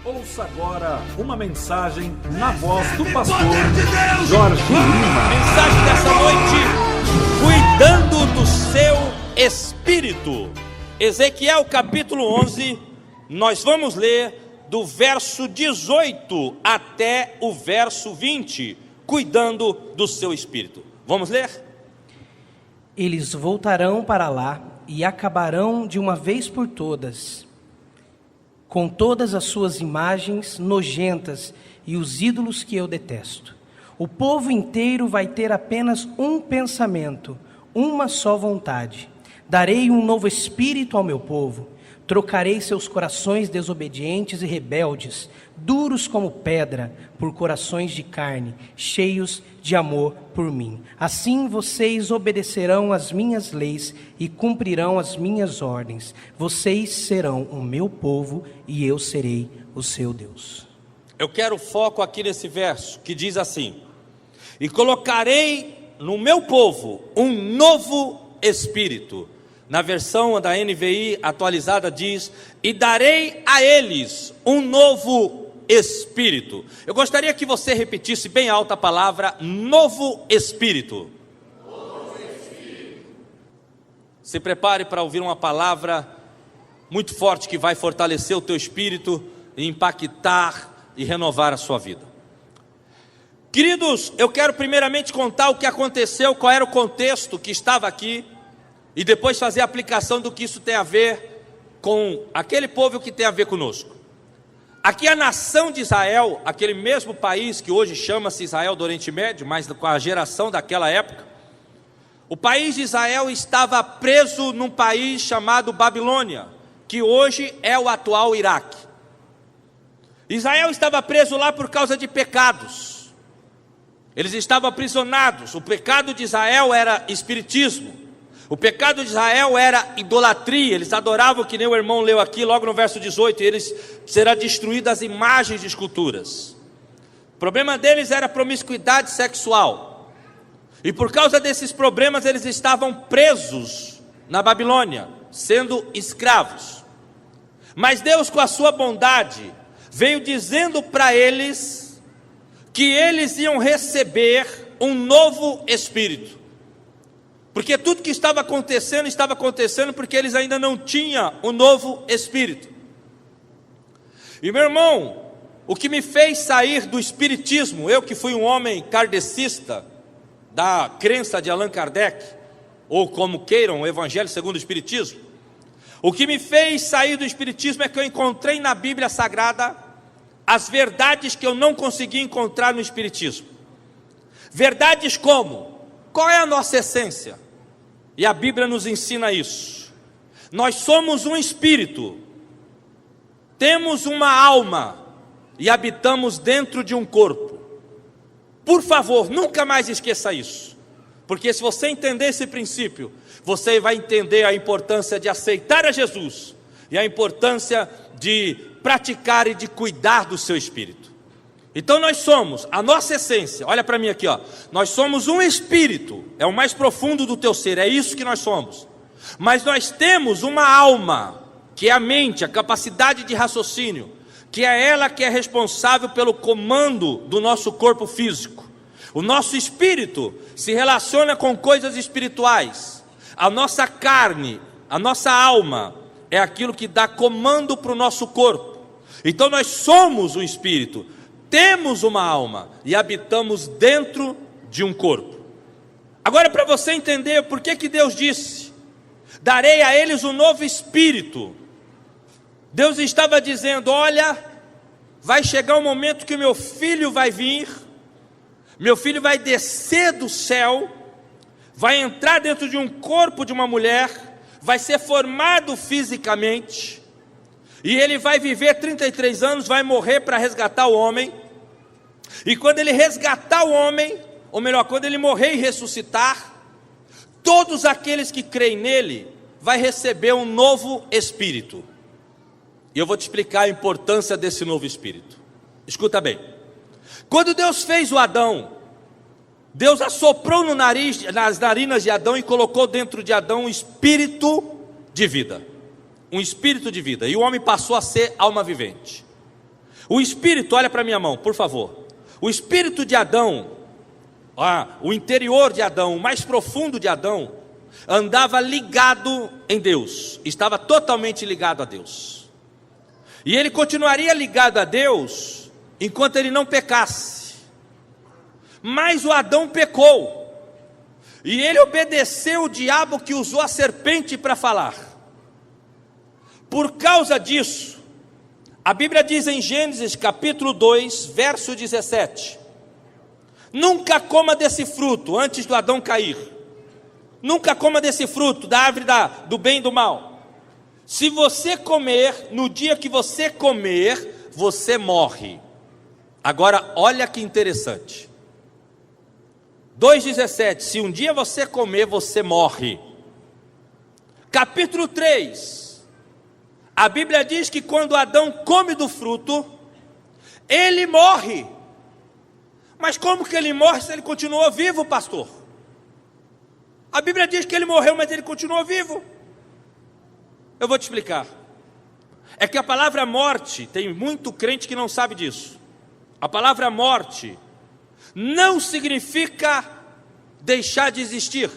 Ouça agora uma mensagem na voz do pastor Jorge Lima. Mensagem dessa noite: cuidando do seu espírito. Ezequiel capítulo 11, nós vamos ler do verso 18 até o verso 20, cuidando do seu espírito. Vamos ler? Eles voltarão para lá e acabarão de uma vez por todas com todas as suas imagens nojentas e os ídolos que eu detesto. O povo inteiro vai ter apenas um pensamento, uma só vontade. Darei um novo espírito ao meu povo. Trocarei seus corações desobedientes e rebeldes, duros como pedra, por corações de carne, cheios de amor por mim. Assim vocês obedecerão às minhas leis e cumprirão as minhas ordens. Vocês serão o meu povo e eu serei o seu Deus. Eu quero foco aqui nesse verso que diz assim: e colocarei no meu povo um novo espírito. Na versão da NVI atualizada diz: e darei a eles um novo espírito. Eu gostaria que você repetisse bem alta a palavra novo espírito. Novo espírito. Se prepare para ouvir uma palavra muito forte que vai fortalecer o teu espírito e impactar e renovar a sua vida. Queridos, eu quero primeiramente contar o que aconteceu, qual era o contexto que estava aqui, e depois fazer a aplicação do que isso tem a ver com aquele povo que tem a ver conosco. Aqui a nação de Israel, aquele mesmo país que hoje chama-se Israel do Oriente Médio, mas com a geração daquela época, o país de Israel estava preso num país chamado Babilônia, que hoje é o atual Iraque. Israel estava preso lá por causa de pecados. Eles estavam aprisionados. O pecado de Israel era espiritismo. O pecado de Israel era idolatria. Eles adoravam, que nem o irmão leu aqui logo no verso 18, eles serão destruídas as imagens de esculturas. O problema deles era a promiscuidade sexual, e por causa desses problemas eles estavam presos na Babilônia, sendo escravos. Mas Deus, com a sua bondade, veio dizendo para eles que eles iam receber um novo espírito. Porque tudo que estava acontecendo porque eles ainda não tinham o novo espírito. E meu irmão, o que me fez sair do espiritismo, eu que fui um homem kardecista, da crença de Allan Kardec, ou como queiram, o Evangelho segundo o Espiritismo, o que me fez sair do espiritismo é que eu encontrei na Bíblia Sagrada as verdades que eu não conseguia encontrar no espiritismo. Verdades como: qual é a nossa essência? E a Bíblia nos ensina isso. Nós somos um espírito, temos uma alma e habitamos dentro de um corpo. Por favor, nunca mais esqueça isso, porque se você entender esse princípio, você vai entender a importância de aceitar a Jesus e a importância de praticar e de cuidar do seu espírito. Então nós somos, a nossa essência, olha para mim aqui, ó, nós somos um espírito, é o mais profundo do teu ser, é isso que nós somos. Mas nós temos uma alma, que é a mente, a capacidade de raciocínio, que é ela que é responsável pelo comando do nosso corpo físico. O nosso espírito se relaciona com coisas espirituais. A nossa carne, a nossa alma, é aquilo que dá comando para o nosso corpo. Então nós somos um espírito, temos uma alma e habitamos dentro de um corpo. Agora, para você entender por que Deus disse: darei a eles um novo espírito. Deus estava dizendo: olha, vai chegar um momento que o meu filho vai vir, meu filho vai descer do céu, vai entrar dentro de um corpo de uma mulher, vai ser formado fisicamente, e ele vai viver 33 anos, vai morrer para resgatar o homem. E quando ele resgatar o homem, ou melhor, quando ele morrer e ressuscitar, todos aqueles que creem nele vai receber um novo espírito. E eu vou te explicar a importância desse novo espírito. Escuta bem. Quando Deus fez o Adão, Deus assoprou nas narinas de Adão e colocou dentro de Adão um espírito de vida. Um espírito de vida. E o homem passou a ser alma vivente. O espírito, olha para minha mão, por favor. O espírito de Adão, o interior de Adão, o mais profundo de Adão, andava ligado em Deus, estava totalmente ligado a Deus. E ele continuaria ligado a Deus enquanto ele não pecasse. Mas o Adão pecou. E ele obedeceu o diabo que usou a serpente para falar. Por causa disso, a Bíblia diz em Gênesis capítulo 2, verso 17: nunca coma desse fruto antes do Adão cair. Nunca coma desse fruto da árvore do bem e do mal. Se você comer, no dia que você comer, você morre. Agora, olha que interessante. 2,17, se um dia você comer, você morre. Capítulo 3, a Bíblia diz que quando Adão come do fruto, ele morre. Mas como que ele morre se ele continuou vivo, pastor? A Bíblia diz que ele morreu, mas ele continuou vivo. Eu vou te explicar. É que a palavra morte, tem muito crente que não sabe disso. A palavra morte não significa deixar de existir.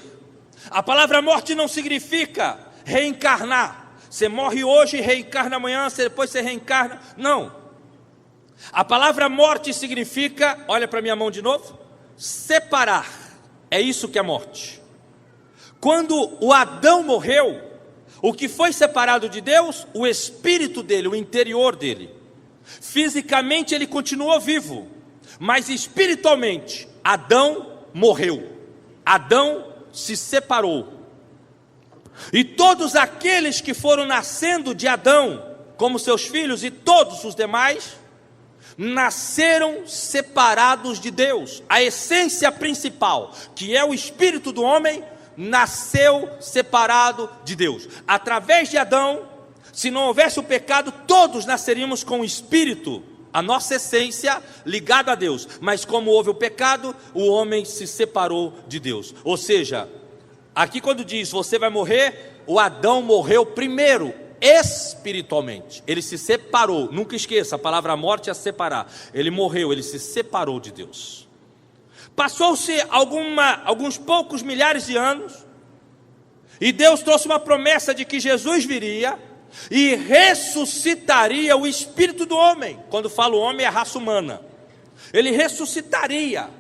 A palavra morte não significa reencarnar. Você morre hoje e reencarna amanhã, depois você reencarna. Não. A palavra morte significa, olha para minha mão de novo, separar. É isso que é morte. Quando o Adão morreu, o que foi separado de Deus? O espírito dele, o interior dele. Fisicamente ele continuou vivo, mas espiritualmente Adão morreu. Adão se separou. E todos aqueles que foram nascendo de Adão, como seus filhos e todos os demais, nasceram separados de Deus. A essência principal, que é o espírito do homem, nasceu separado de Deus. Através de Adão, se não houvesse o pecado, todos nasceríamos com o espírito, a nossa essência, ligado a Deus. Mas como houve o pecado, o homem se separou de Deus. Ou seja, aqui quando diz você vai morrer, o Adão morreu primeiro, espiritualmente. Ele se separou. Nunca esqueça, a palavra morte é separar. Ele morreu, ele se separou de Deus. Passou-se alguns poucos milhares de anos, e Deus trouxe uma promessa de que Jesus viria e ressuscitaria o espírito do homem. Quando falo homem, é a raça humana. Ele ressuscitaria.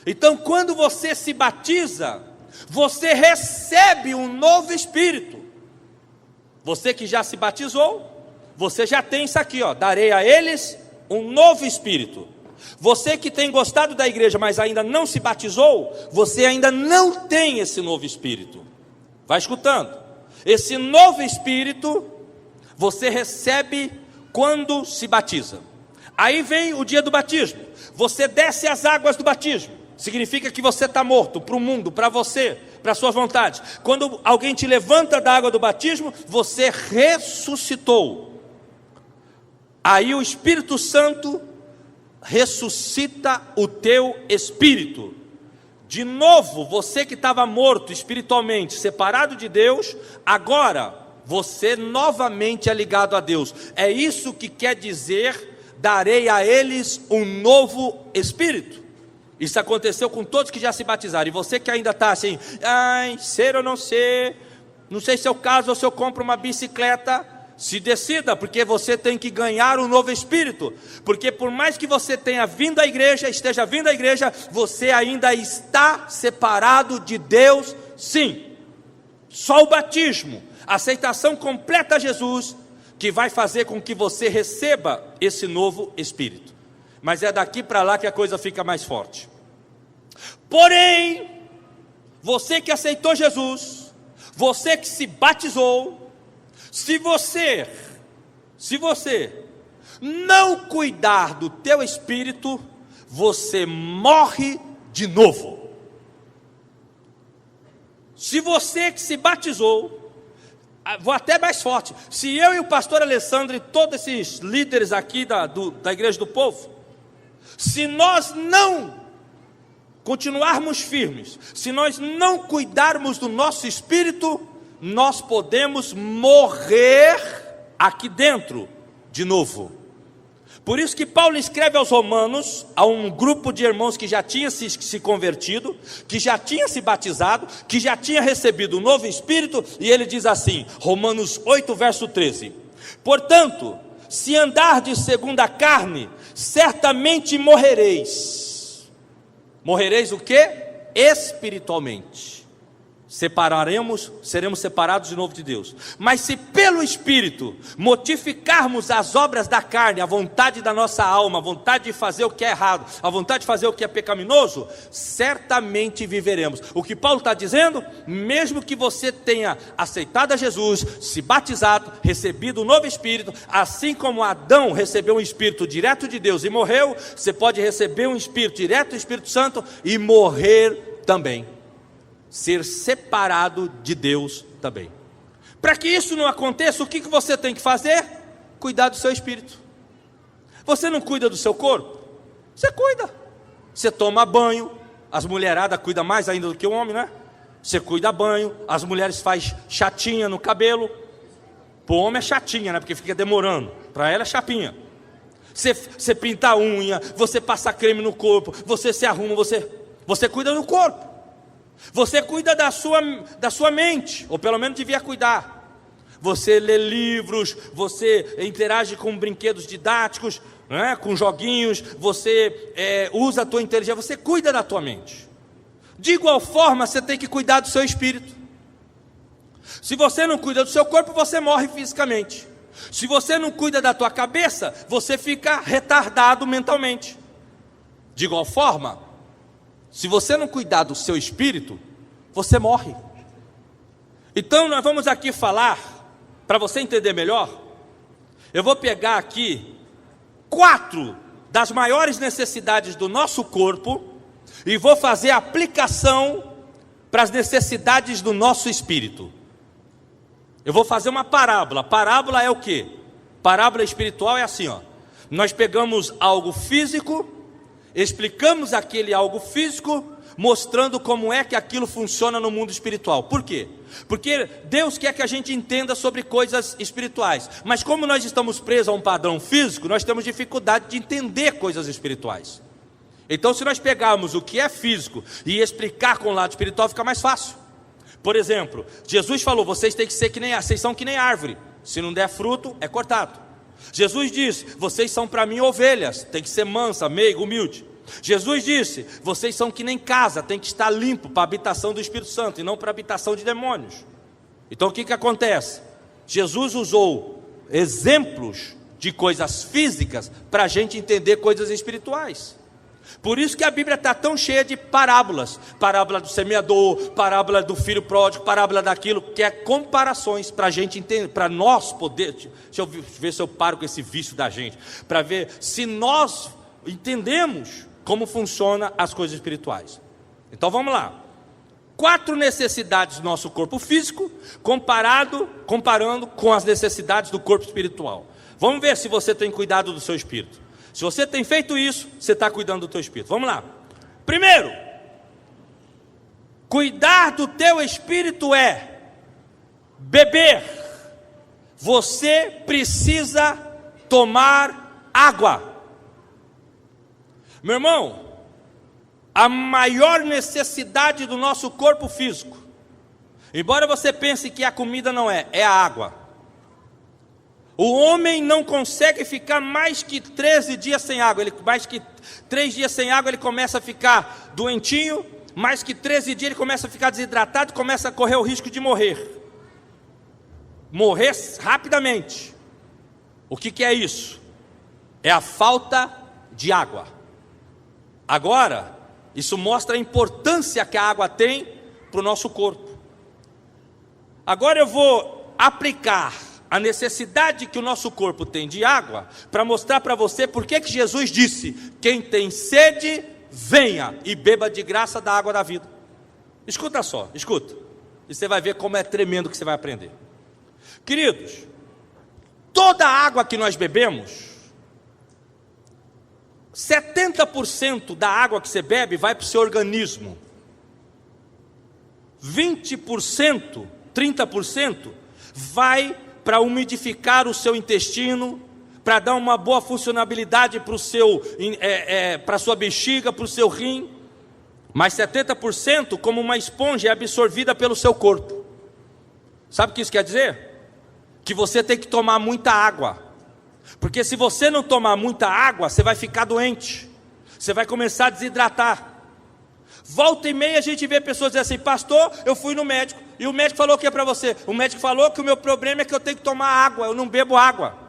Então, quando você se batiza, você recebe um novo espírito. Você que já se batizou, você já tem isso aqui, ó: darei a eles um novo espírito. Você que tem gostado da igreja, mas ainda não se batizou, você ainda não tem esse novo espírito. Vai escutando. Esse novo espírito você recebe quando se batiza. Aí vem o dia do batismo. Você desce as águas do batismo. Significa que você está morto para o mundo, para você, para as suas vontades. Quando alguém te levanta da água do batismo, você ressuscitou. Aí o Espírito Santo ressuscita o teu espírito. De novo, você que estava morto espiritualmente, separado de Deus, agora você novamente é ligado a Deus. É isso que quer dizer: darei a eles um novo espírito. Isso aconteceu com todos que já se batizaram. E você que ainda está assim, ser ou não ser, não sei se eu caso ou se eu compro uma bicicleta. Se decida, porque você tem que ganhar um novo espírito. Porque por mais que você tenha vindo à igreja, esteja vindo à igreja, você ainda está separado de Deus, sim. Só o batismo, a aceitação completa a Jesus, que vai fazer com que você receba esse novo espírito. Mas é daqui para lá que a coisa fica mais forte. Porém, você que aceitou Jesus, você que se batizou, se você não cuidar do teu espírito, você morre de novo. Se você que se batizou, vou até mais forte, se eu e o pastor Alessandro e todos esses líderes aqui da Igreja do Povo, se nós não continuarmos firmes, se nós não cuidarmos do nosso espírito, nós podemos morrer aqui dentro de novo. Por isso que Paulo escreve aos Romanos, a um grupo de irmãos que já tinha se convertido, que já tinha se batizado, que já tinha recebido o novo Espírito, e ele diz assim, Romanos 8, verso 13: portanto, se andardes segundo a carne, certamente morrereis. Morrereis o quê? Espiritualmente. Seremos separados de novo de Deus. Mas se pelo Espírito mortificarmos as obras da carne, a vontade da nossa alma, a vontade de fazer o que é errado, a vontade de fazer o que é pecaminoso, certamente viveremos. O que Paulo está dizendo, mesmo que você tenha aceitado a Jesus, se batizado, recebido o novo Espírito, assim como Adão recebeu um Espírito direto de Deus e morreu, você pode receber um Espírito direto do Espírito Santo e morrer também. Ser separado de Deus também. Para que isso não aconteça, o que você tem que fazer? Cuidar do seu espírito. Você não cuida do seu corpo? Você cuida. Você toma banho. As mulheradas cuidam mais ainda do que o homem, né? Você cuida banho. As mulheres fazem chatinha no cabelo. Para o homem é chatinha, né? Porque fica demorando. Para ela é chapinha. Você pinta a unha. Você passa creme no corpo. Você se arruma. Você cuida do corpo. Você cuida da sua mente, ou pelo menos devia cuidar. Você lê livros, você interage com brinquedos didáticos, né, com joguinhos, você usa a tua inteligência, você cuida da tua mente. De igual forma, você tem que cuidar do seu espírito. Se você não cuida do seu corpo, você morre fisicamente. Se você não cuida da tua cabeça, você fica retardado mentalmente. De igual forma, se você não cuidar do seu espírito, você morre. Então nós vamos aqui falar, para você entender melhor, eu vou pegar aqui 4 das maiores necessidades do nosso corpo e vou fazer a aplicação para as necessidades do nosso espírito. Eu vou fazer uma parábola. Parábola é o quê? Parábola espiritual é assim, ó. Nós pegamos algo físico, explicamos aquele algo físico, mostrando como é que aquilo funciona no mundo espiritual. Por quê? Porque Deus quer que a gente entenda sobre coisas espirituais. Mas como nós estamos presos a um padrão físico, nós temos dificuldade de entender coisas espirituais. Então, se nós pegarmos o que é físico e explicar com o lado espiritual, fica mais fácil. Por exemplo, Jesus falou, vocês são que nem árvore. Se não der fruto, é cortado. Jesus disse, vocês são para mim ovelhas, tem que ser mansa, meiga, humilde. Jesus disse, vocês são que nem casa, tem que estar limpo para a habitação do Espírito Santo e não para a habitação de demônios. Então o que acontece? Jesus usou exemplos de coisas físicas para a gente entender coisas espirituais. Por isso que a Bíblia está tão cheia de parábolas. Parábola do semeador, parábola do filho pródigo, parábola daquilo, que é comparações para a gente entender, para nós poder. Deixa eu ver se eu paro com esse vício da gente, para ver se nós entendemos como funcionam as coisas espirituais. Então vamos lá. 4 necessidades do nosso corpo físico, comparando com as necessidades do corpo espiritual. Vamos ver se você tem cuidado do seu espírito. Se você tem feito isso, você está cuidando do teu espírito. Vamos lá. Primeiro, cuidar do teu espírito é beber. Você precisa tomar água. Meu irmão, a maior necessidade do nosso corpo físico, embora você pense que a comida não é a água. O homem não consegue ficar mais que 13 dias sem água. Mais que 3 dias sem água ele começa a ficar doentinho. Mais que 13 dias ele começa a ficar desidratado, começa a correr o risco de morrer. Morrer rapidamente. O que é isso? É a falta de água. Agora, isso mostra a importância que a água tem para o nosso corpo. Agora eu vou aplicar a necessidade que o nosso corpo tem de água, para mostrar para você por que Jesus disse, quem tem sede, venha e beba de graça da água da vida. Escuta só, escuta, e você vai ver como é tremendo que você vai aprender. Queridos, toda a água que nós bebemos, 70% da água que você bebe vai para o seu organismo, 20%, 30% vai para umidificar o seu intestino, para dar uma boa funcionalidade para o seu, para a sua bexiga, para o seu rim. Mas 70%, como uma esponja, é absorvida pelo seu corpo. Sabe o que isso quer dizer? Que você tem que tomar muita água. Porque se você não tomar muita água, você vai ficar doente. Você vai começar a desidratar. Volta e meia a gente vê pessoas dizendo assim: pastor, eu fui no médico, e o médico falou o que para você? O médico falou que o meu problema é que eu tenho que tomar água, eu não bebo água.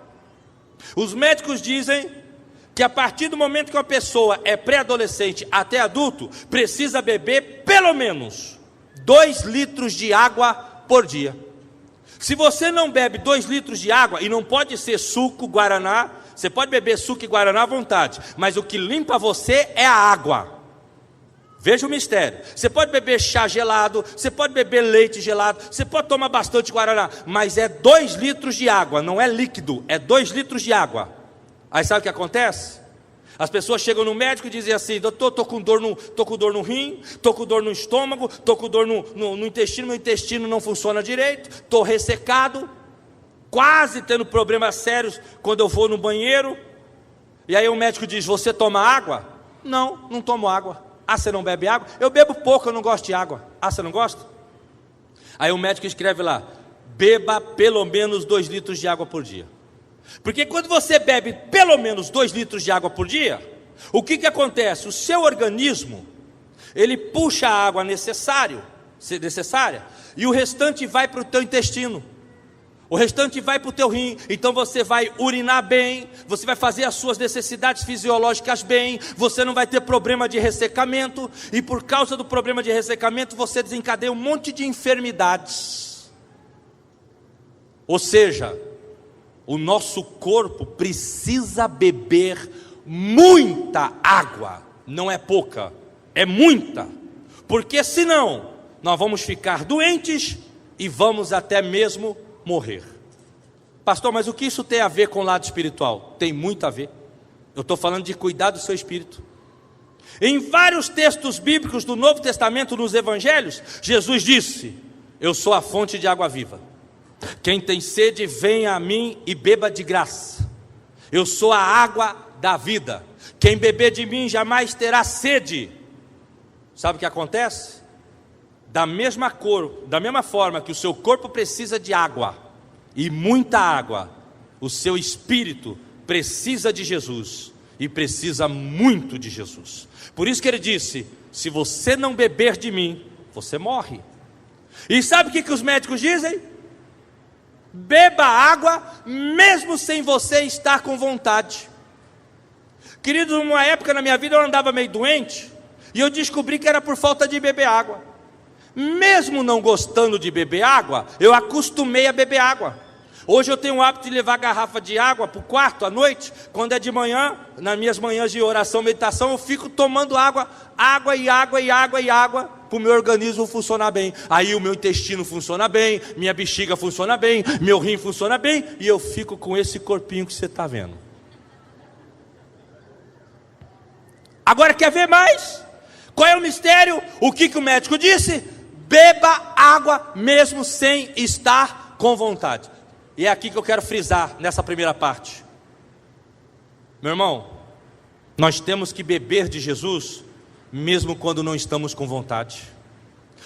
Os médicos dizem que a partir do momento que uma pessoa é pré-adolescente até adulto, precisa beber pelo menos 2 litros de água por dia. Se você não bebe 2 litros de água, e não pode ser suco, guaraná, você pode beber suco e guaraná à vontade, mas o que limpa você é a água. Veja o mistério. Você pode beber chá gelado, você pode beber leite gelado, você pode tomar bastante guaraná, mas é 2 litros de água, não é líquido, é 2 litros de água. Aí sabe o que acontece? As pessoas chegam no médico e dizem assim: doutor, estou com dor no rim, estou com dor no estômago, estou com dor no intestino, meu intestino não funciona direito, estou ressecado, quase tendo problemas sérios quando eu vou no banheiro. E aí o médico diz: você toma água? Não, não tomo água. Ah, você não bebe água? Eu bebo pouco, eu não gosto de água. Ah, você não gosta? Aí o médico escreve lá: beba pelo menos 2 litros de água por dia. Porque quando você bebe pelo menos 2 litros de água por dia, o que acontece? O seu organismo, ele puxa a água necessária, e o restante vai para o teu intestino. O restante vai para o teu rim, então você vai urinar bem, você vai fazer as suas necessidades fisiológicas bem, você não vai ter problema de ressecamento, e por causa do problema de ressecamento, você desencadeia um monte de enfermidades. Ou seja, o nosso corpo precisa beber muita água, não é pouca, é muita, porque senão, nós vamos ficar doentes, e vamos até mesmo morrer. Pastor, mas o que isso tem a ver com o lado espiritual? Tem muito a ver. Eu estou falando de cuidar do seu espírito. Em vários textos bíblicos do Novo Testamento, nos Evangelhos, Jesus disse: eu sou a fonte de água viva. Quem tem sede, venha a mim e beba de graça. Eu sou a água da vida. Quem beber de mim jamais terá sede. Sabe o que acontece? Da mesma forma que o seu corpo precisa de água, e muita água, o seu espírito precisa de Jesus, e precisa muito de Jesus. Por isso que ele disse: se você não beber de mim, você morre. E sabe o que os médicos dizem? Beba água, mesmo sem você estar com vontade. Querido, numa época na minha vida eu andava meio doente, e eu descobri que era por falta de beber água. Mesmo não gostando de beber água, eu acostumei a beber água. Hoje eu tenho o hábito de levar garrafa de água para o quarto à noite. Quando é de manhã, nas minhas manhãs de oração, meditação, eu fico tomando água, para o meu organismo funcionar bem. Aí o meu intestino funciona bem, minha bexiga funciona bem, meu rim funciona bem, e eu fico com esse corpinho que você está vendo. Agora quer ver mais? Qual é o mistério? O que o médico disse? Beba água mesmo sem estar com vontade. E é aqui que eu quero frisar nessa primeira parte. Meu irmão, nós temos que beber de Jesus mesmo quando não estamos com vontade.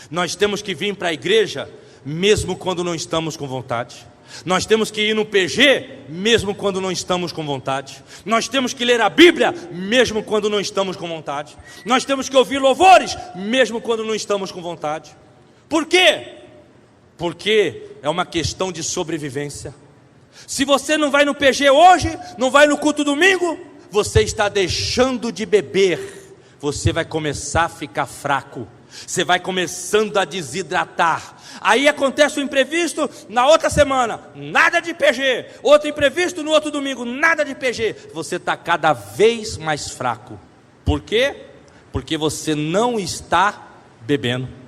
Nós temos que vir para a igreja mesmo quando não estamos com vontade. Nós temos que ir no PG mesmo quando não estamos com vontade. Nós temos que ler a Bíblia mesmo quando não estamos com vontade. Nós temos que ouvir louvores mesmo quando não estamos com vontade. Por quê? Porque é uma questão de sobrevivência. Se você não vai no PG hoje, não vai no culto domingo, você está deixando de beber. Você vai começar a ficar fraco. Você vai começando a desidratar. Aí acontece o imprevisto, na outra semana, nada de PG. Outro imprevisto no outro domingo, nada de PG. Você está cada vez mais fraco. Por quê? Porque você não está bebendo.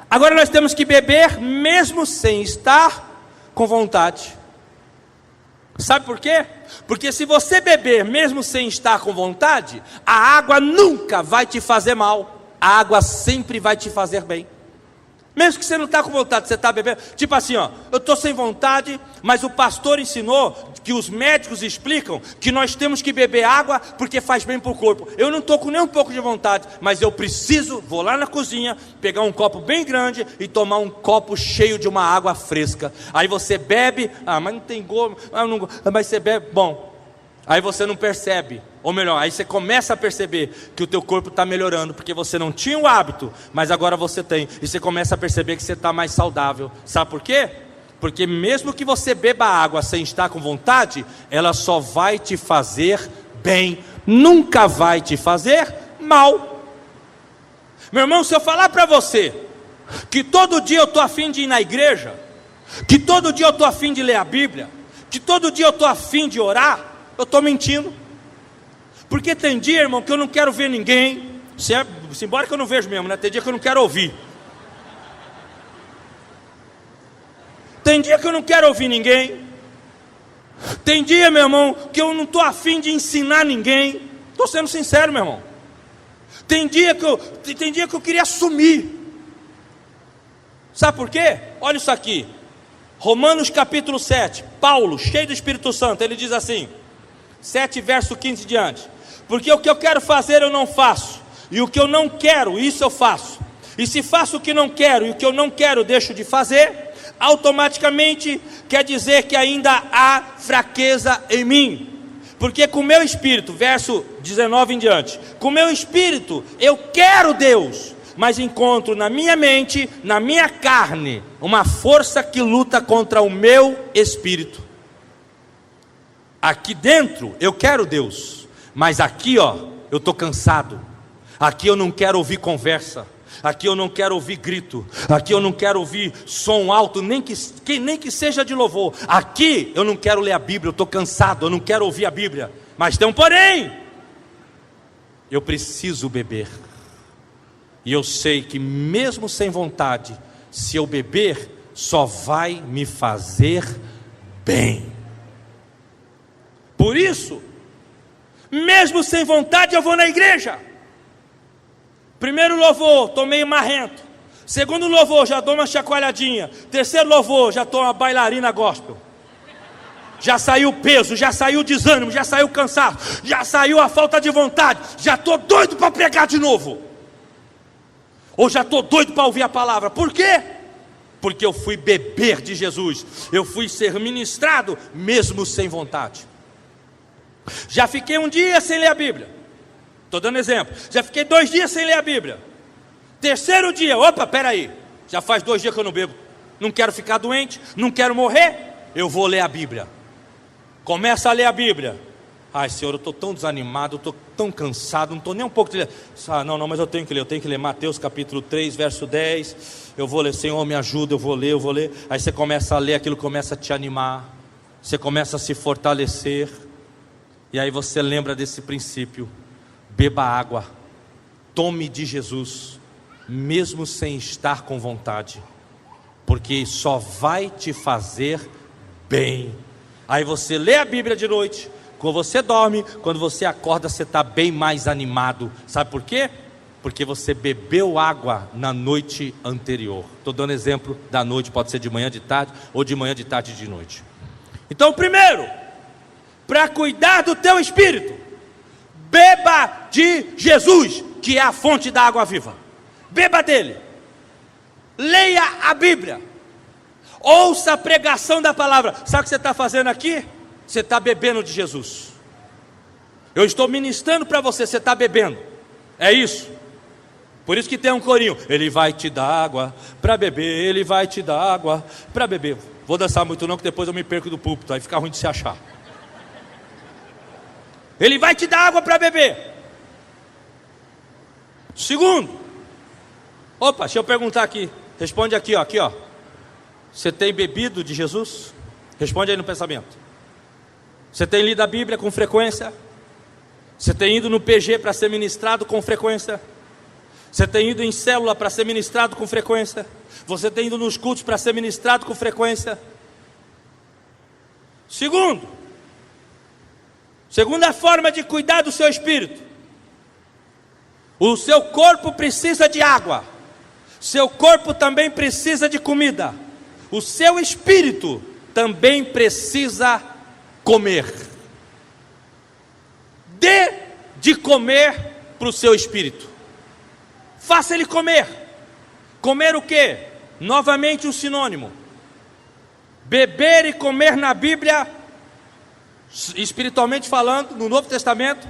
Agora nós temos que beber mesmo sem estar com vontade. Sabe por quê? Porque se você beber mesmo sem estar com vontade, a água nunca vai te fazer mal. A água sempre vai te fazer bem. Mesmo que você não está com vontade, você está bebendo. Tipo assim, ó, eu estou sem vontade, mas o pastor ensinou, que os médicos explicam, que nós temos que beber água porque faz bem para o corpo. Eu não estou com nem um pouco de vontade, mas eu preciso, vou lá na cozinha, pegar um copo bem grande e tomar um copo cheio de uma água fresca. Aí você bebe, mas não tem gosto, mas você bebe, bom. Aí você não percebe, ou melhor, aí você começa a perceber que o teu corpo está melhorando, porque você não tinha o hábito, mas agora você tem, e você começa a perceber que você está mais saudável. Sabe por quê? Porque mesmo que você beba água sem estar com vontade, ela só vai te fazer bem, nunca vai te fazer mal. Meu irmão, se eu falar para você que todo dia eu estou a fim de ir na igreja, que todo dia eu estou a fim de ler a Bíblia, que todo dia eu estou a fim de orar, eu estou mentindo. Porque tem dia, irmão, que eu não quero ver ninguém. Embora que eu não vejo mesmo, né? Tem dia que eu não quero ouvir. Tem dia que eu não quero ouvir ninguém. Tem dia, meu irmão, que eu não estou afim de ensinar ninguém. Estou sendo sincero, meu irmão. Tem dia que eu queria sumir. Sabe por quê? Olha isso aqui. Romanos capítulo 7. Paulo, cheio do Espírito Santo, ele diz assim, 7 verso 15 em diante: porque o que eu quero fazer eu não faço, e o que eu não quero, isso eu faço. E se faço o que não quero, e o que eu não quero deixo de fazer, automaticamente quer dizer que ainda há fraqueza em mim. Porque com o meu espírito, verso 19 em diante, com o meu espírito eu quero Deus, mas encontro na minha mente, na minha carne, uma força que luta contra o meu espírito. Aqui dentro eu quero Deus, mas aqui ó, eu estou cansado. Aqui eu não quero ouvir conversa, aqui eu não quero ouvir grito, aqui eu não quero ouvir som alto, nem que seja de louvor. Aqui eu não quero ler a Bíblia, eu estou cansado, eu não quero ouvir a Bíblia. Mas tem um porém, eu preciso beber. E eu sei que mesmo sem vontade, se eu beber, só vai me fazer bem. Por isso, mesmo sem vontade, eu vou na igreja. Primeiro louvor, estou meio marrento. Segundo louvor, já dou uma chacoalhadinha. Terceiro louvor, já estou uma bailarina gospel. Já saiu o peso, já saiu o desânimo, já saiu o cansaço, já saiu a falta de vontade. Já estou doido para pregar de novo. Ou já estou doido para ouvir a palavra. Por quê? Porque eu fui beber de Jesus. Eu fui ser ministrado mesmo sem vontade. Já fiquei um dia sem ler a Bíblia. Estou dando exemplo. Já fiquei 2 dias sem ler a Bíblia. Terceiro dia, opa, peraí, já faz 2 dias que eu não bebo. Não quero ficar doente, não quero morrer. Eu vou ler a Bíblia. Começa a ler a Bíblia. Ai Senhor, eu estou tão desanimado, eu estou tão cansado, não estou nem um pouco de ler. Não, mas eu tenho que ler Mateus capítulo 3, verso 10. Eu vou ler, Senhor me ajuda, eu vou ler. Aí você começa a ler, aquilo começa a te animar. Você começa a se fortalecer. E aí você lembra desse princípio: beba água, tome de Jesus, mesmo sem estar com vontade, porque só vai te fazer bem. Aí você lê a Bíblia de noite, quando você dorme, quando você acorda, você está bem mais animado. Sabe por quê? Porque você bebeu água na noite anterior. Estou dando exemplo da noite, pode ser de manhã, de tarde, ou de manhã, de tarde e de noite. Então primeiro, para cuidar do teu espírito, beba de Jesus, que é a fonte da água viva. Beba dele. Leia a Bíblia. Ouça a pregação da palavra. Sabe o que você está fazendo aqui? Você está bebendo de Jesus. Eu estou ministrando para você, você está bebendo. É isso. Por isso que tem um corinho: Ele vai te dar água para beber, Ele vai te dar água para beber. Vou dançar muito não, que depois eu me perco do púlpito, aí fica ruim de se achar. Ele vai te dar água para beber. Segundo, deixa eu perguntar aqui. Responde aqui, ó. Você tem bebido de Jesus? Responde aí no pensamento. Você tem lido a Bíblia com frequência? Você tem ido no PG para ser ministrado com frequência? Você tem ido em célula para ser ministrado com frequência? Você tem ido nos cultos para ser ministrado com frequência? Segunda forma de cuidar do seu espírito: o seu corpo precisa de água. Seu corpo também precisa de comida. O seu espírito também precisa comer. Dê de comer para o seu espírito. Faça ele comer. Comer o quê? Novamente um sinônimo. Beber e comer na Bíblia, espiritualmente falando, no Novo Testamento,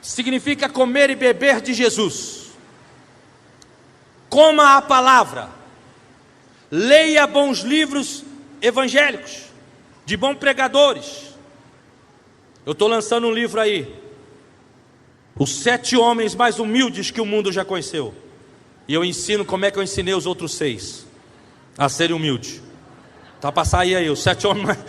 significa comer e beber de Jesus. Coma a palavra. Leia bons livros evangélicos, de bons pregadores. Eu estou lançando um livro aí, Os 7 homens mais humildes que o mundo já conheceu. E eu ensino como é que eu ensinei os outros 6 a serem humildes. Tá para sair aí, os 7 homens mais...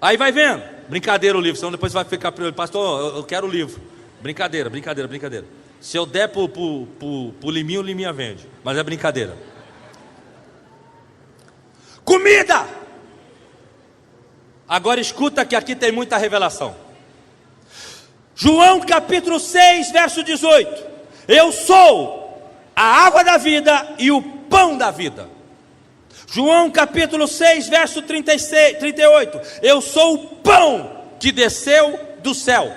Aí vai vendo. Brincadeira o livro, senão depois vai ficar para ele. Pastor, eu quero o livro. Brincadeira. Se eu der pro Liminho, o Liminha vende. Mas é brincadeira. Comida! Agora escuta que aqui tem muita revelação. João capítulo 6, verso 18. Eu sou a água da vida e o pão da vida. João capítulo 6, verso 38. Eu sou o pão que desceu do céu.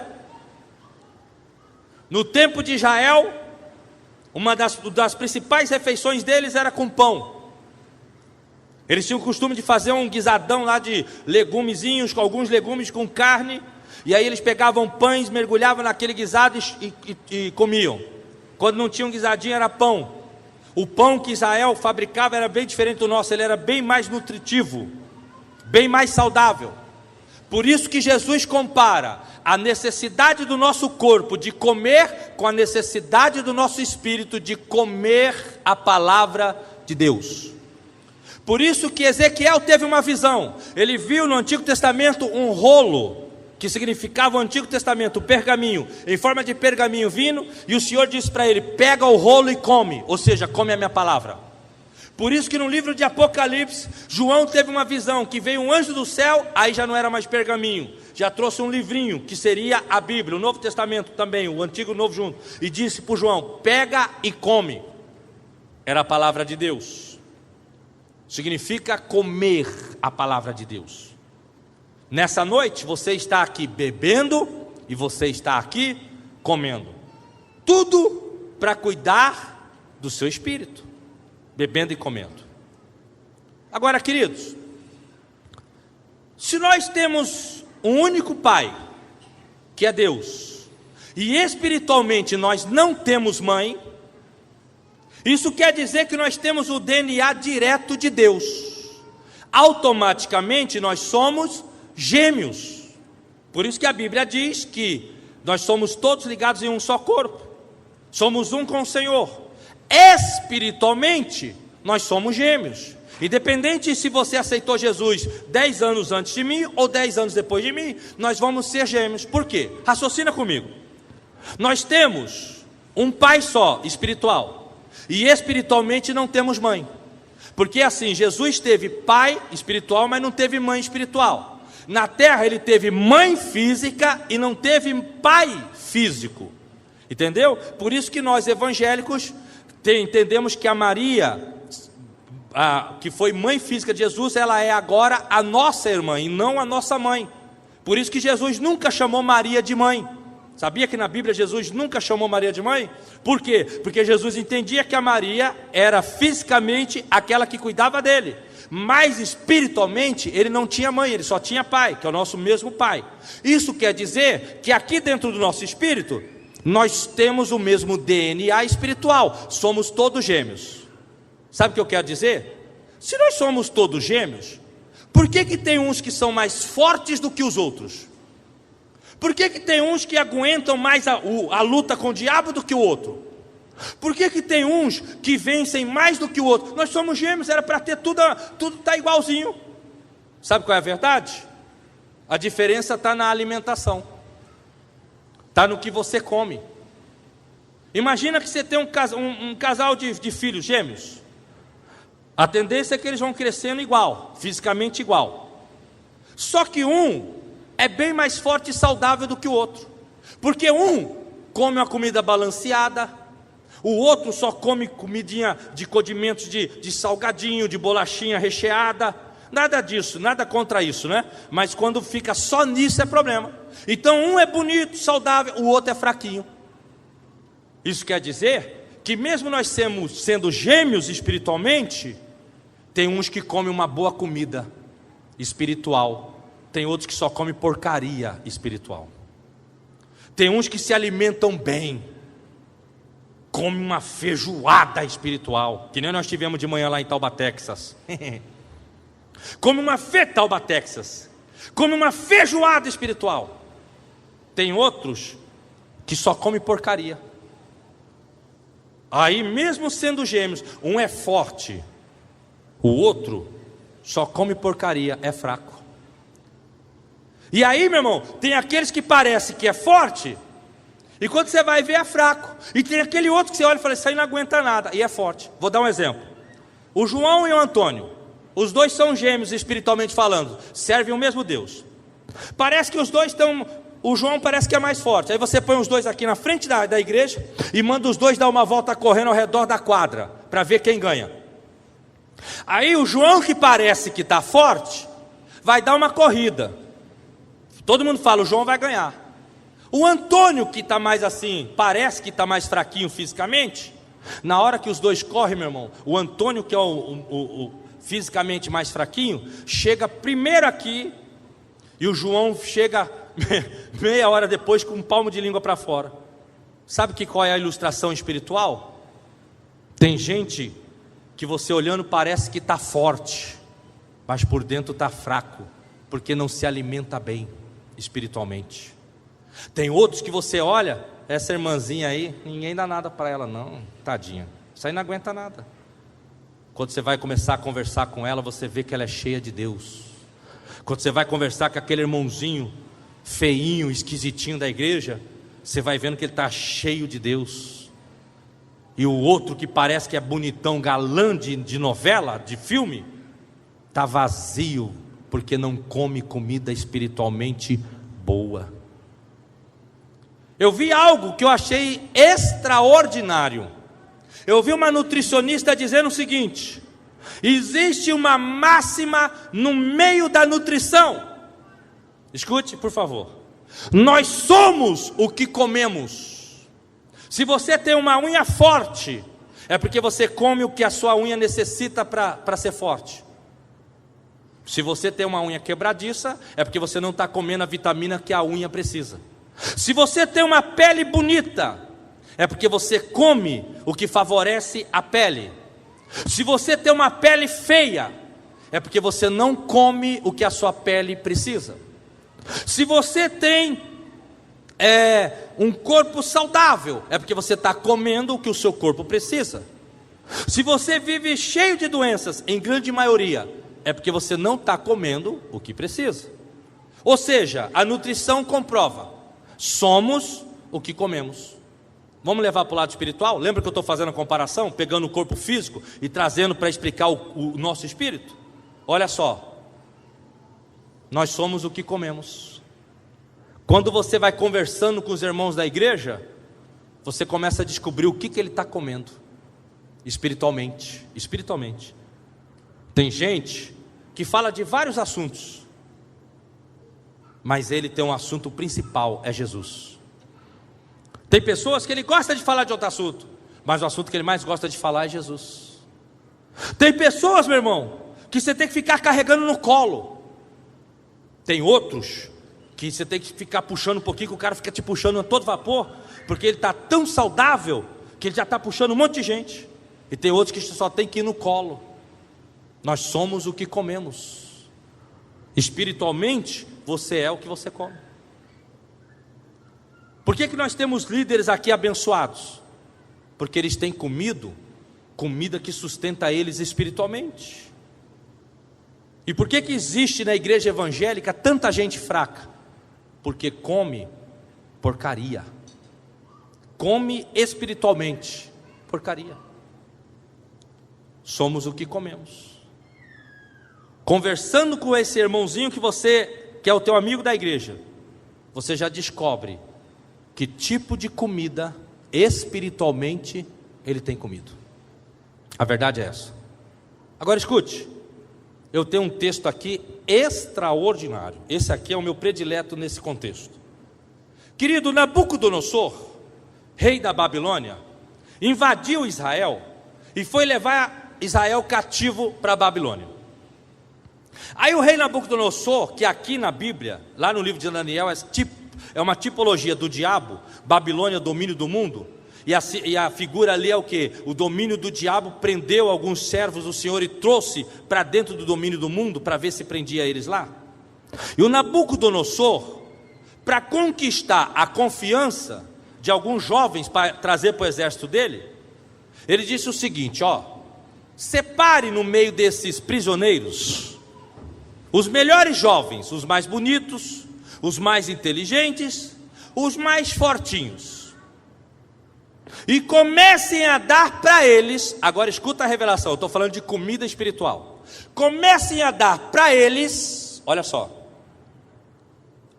No tempo de Israel, uma das principais refeições deles era com pão. Eles tinham o costume de fazer um guisadão lá de legumezinhos, com alguns legumes com carne. E aí eles pegavam pães, mergulhavam naquele guisado e comiam. Quando não tinha um guisadinho era pão. O pão que Israel fabricava era bem diferente do nosso. Ele era bem mais nutritivo, bem mais saudável. Por isso que Jesus compara a necessidade do nosso corpo de comer com a necessidade do nosso espírito de comer a palavra de Deus. Por isso que Ezequiel teve uma visão. Ele viu no Antigo Testamento um rolo, que significava o Antigo Testamento, o pergaminho, em forma de pergaminho vindo, e o Senhor disse para ele: pega o rolo e come, ou seja, come a minha palavra. Por isso que no livro de Apocalipse, João teve uma visão, que veio um anjo do céu, aí já não era mais pergaminho, já trouxe um livrinho, que seria a Bíblia, o Novo Testamento também, o Antigo e o Novo junto, e disse para João: pega e come. Era a palavra de Deus. Significa comer a palavra de Deus. Nessa noite você está aqui bebendo e você está aqui comendo. Tudo para cuidar do seu espírito. Bebendo e comendo. Agora, queridos, se nós temos um único Pai, que é Deus, e espiritualmente nós não temos mãe, isso quer dizer que nós temos o DNA direto de Deus. Automaticamente nós somos gêmeos. Por isso que a Bíblia diz que nós somos todos ligados em um só corpo. Somos um com o Senhor. Espiritualmente nós somos gêmeos. Independente se você aceitou Jesus 10 anos antes de mim ou 10 anos depois de mim, nós vamos ser gêmeos. Por quê? Raciocina comigo. Nós temos um pai só, espiritual. E espiritualmente não temos mãe. Porque assim, Jesus teve pai espiritual, mas não teve mãe espiritual. Na terra ele teve mãe física e não teve pai físico. Entendeu? Por isso que nós evangélicos entendemos que a Maria, que foi mãe física de Jesus, ela é agora a nossa irmã e não a nossa mãe. Por isso que Jesus nunca chamou Maria de mãe. Sabia que na Bíblia Jesus nunca chamou Maria de mãe? Por quê? Porque Jesus entendia que a Maria era fisicamente aquela que cuidava dele, mas espiritualmente ele não tinha mãe, ele só tinha pai, que é o nosso mesmo pai. Isso quer dizer que aqui dentro do nosso espírito nós temos o mesmo DNA espiritual, somos todos gêmeos. Sabe o que eu quero dizer? Se nós somos todos gêmeos, por que tem uns que são mais fortes do que os outros? Por que tem uns que aguentam mais a luta com o diabo do que o outro? Por que tem uns que vencem mais do que o outro? Nós somos gêmeos, era para ter tudo tá igualzinho. Sabe qual é a verdade? A diferença está na alimentação. Está no que você come. Imagina que você tem um casal de filhos gêmeos. A tendência é que eles vão crescendo igual, fisicamente igual. Só que um é bem mais forte e saudável do que o outro. Porque um come uma comida balanceada, o outro só come comidinha de condimentos de salgadinho, de bolachinha recheada. Nada disso, nada contra isso, né? Mas quando fica só nisso é problema. Então um é bonito, saudável, o outro é fraquinho. Isso quer dizer que mesmo nós sendo gêmeos espiritualmente, tem uns que comem uma boa comida espiritual, tem outros que só comem porcaria espiritual. Tem uns que se alimentam bem, comem uma feijoada espiritual, que nem nós tivemos de manhã lá em Tauba, Texas. Come uma Tauba, Texas. Come uma feijoada espiritual. Tem outros que só comem porcaria. Aí mesmo sendo gêmeos, um é forte, o outro só come porcaria, é fraco. E aí, meu irmão, tem aqueles que parece que é forte, e quando você vai ver é fraco. E tem aquele outro que você olha e fala, isso aí não aguenta nada, e é forte. Vou dar um exemplo. O João e o Antônio, os dois são gêmeos espiritualmente falando, servem o mesmo Deus. Parece que os dois estão... O João parece que é mais forte. Aí você põe os dois aqui na frente da igreja e manda os dois dar uma volta correndo ao redor da quadra, para ver quem ganha. Aí o João, que parece que está forte, vai dar uma corrida. Todo mundo fala, o João vai ganhar. O Antônio, que está mais assim, parece que está mais fraquinho fisicamente, na hora que os dois correm, meu irmão, o Antônio, que é o fisicamente mais fraquinho, chega primeiro aqui, e o João chega meia hora depois com um palmo de língua para fora. Sabe qual é a ilustração espiritual? Tem gente que você olhando parece que está forte, mas por dentro está fraco, porque não se alimenta bem espiritualmente. Tem outros que você olha, essa irmãzinha aí, ninguém dá nada para ela não, tadinha, isso aí não aguenta nada. Quando você vai começar a conversar com ela, você vê que ela é cheia de Deus. Quando você vai conversar com aquele irmãozinho feinho, esquisitinho da igreja, você vai vendo que ele está cheio de Deus. E o outro que parece que é bonitão, galã de novela, de filme, está vazio, porque não come comida espiritualmente boa. Eu vi algo que eu achei extraordinário. Eu vi uma nutricionista dizendo o seguinte: existe uma máxima no meio da nutrição. Escute, por favor. Nós somos o que comemos. Se você tem uma unha forte, é porque você come o que a sua unha necessita para ser forte. Se você tem uma unha quebradiça, é porque você não está comendo a vitamina que a unha precisa. Se você tem uma pele bonita, é porque você come o que favorece a pele. Se você tem uma pele feia, é porque você não come o que a sua pele precisa. Se você tem um corpo saudável, é porque você está comendo o que o seu corpo precisa. Se você vive cheio de doenças, em grande maioria, é porque você não está comendo o que precisa. Ou seja, a nutrição comprova, somos o que comemos. Vamos levar para o lado espiritual? Lembra que eu estou fazendo a comparação, pegando o corpo físico e trazendo para explicar o nosso espírito? Olha só, nós somos o que comemos. Quando você vai conversando com os irmãos da igreja, você começa a descobrir o que ele está comendo, espiritualmente. Tem gente que fala de vários assuntos, mas ele tem um assunto principal, é Jesus. Tem pessoas que ele gosta de falar de outro assunto, mas o assunto que ele mais gosta de falar é Jesus. Tem pessoas, meu irmão, que você tem que ficar carregando no colo. Tem outros que você tem que ficar puxando um pouquinho, que o cara fica te puxando a todo vapor, porque ele está tão saudável, que ele já está puxando um monte de gente. E tem outros que só tem que ir no colo. Nós somos o que comemos. Espiritualmente, você é o que você come. Por que nós temos líderes aqui abençoados? Porque eles têm comido comida que sustenta eles espiritualmente. E por que existe na igreja evangélica tanta gente fraca? Porque come porcaria. Come espiritualmente porcaria. Somos o que comemos. Conversando com esse irmãozinho que é o teu amigo da igreja, você já descobre que tipo de comida espiritualmente ele tem comido. A verdade é essa. Agora escute, eu tenho um texto aqui extraordinário. Esse aqui é o meu predileto nesse contexto. Querido, Nabucodonosor, rei da Babilônia, invadiu Israel e foi levar Israel cativo para a Babilônia. Aí o rei Nabucodonosor, que aqui na Bíblia, lá no livro de Daniel, é uma tipologia do diabo. Babilônia, domínio do mundo. E a figura ali é o que? O domínio do diabo prendeu alguns servos do Senhor e trouxe para dentro do domínio do mundo, para ver se prendia eles lá. E o Nabucodonosor, para conquistar a confiança de alguns jovens para trazer para o exército dele, ele disse o seguinte: separe no meio desses prisioneiros os melhores jovens, os mais bonitos, os mais inteligentes, os mais fortinhos, e comecem a dar para eles. Agora escuta a revelação, eu estou falando de comida espiritual. Comecem a dar para eles, olha só,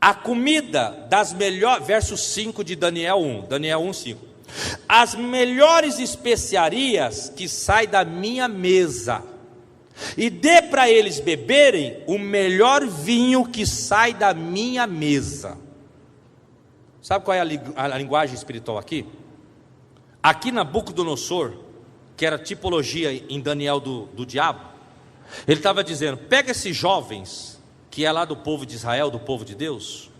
a comida das melhores, verso 5 de Daniel 1, Daniel 1, 5. As melhores especiarias que saem da minha mesa, e dê para eles beberem o melhor vinho que sai da minha mesa. Sabe qual é a linguagem espiritual aqui? Aqui Nabucodonosor, que era tipologia em Daniel do diabo, ele estava dizendo: pega esses jovens, que é lá do povo de Israel, do povo de Deus,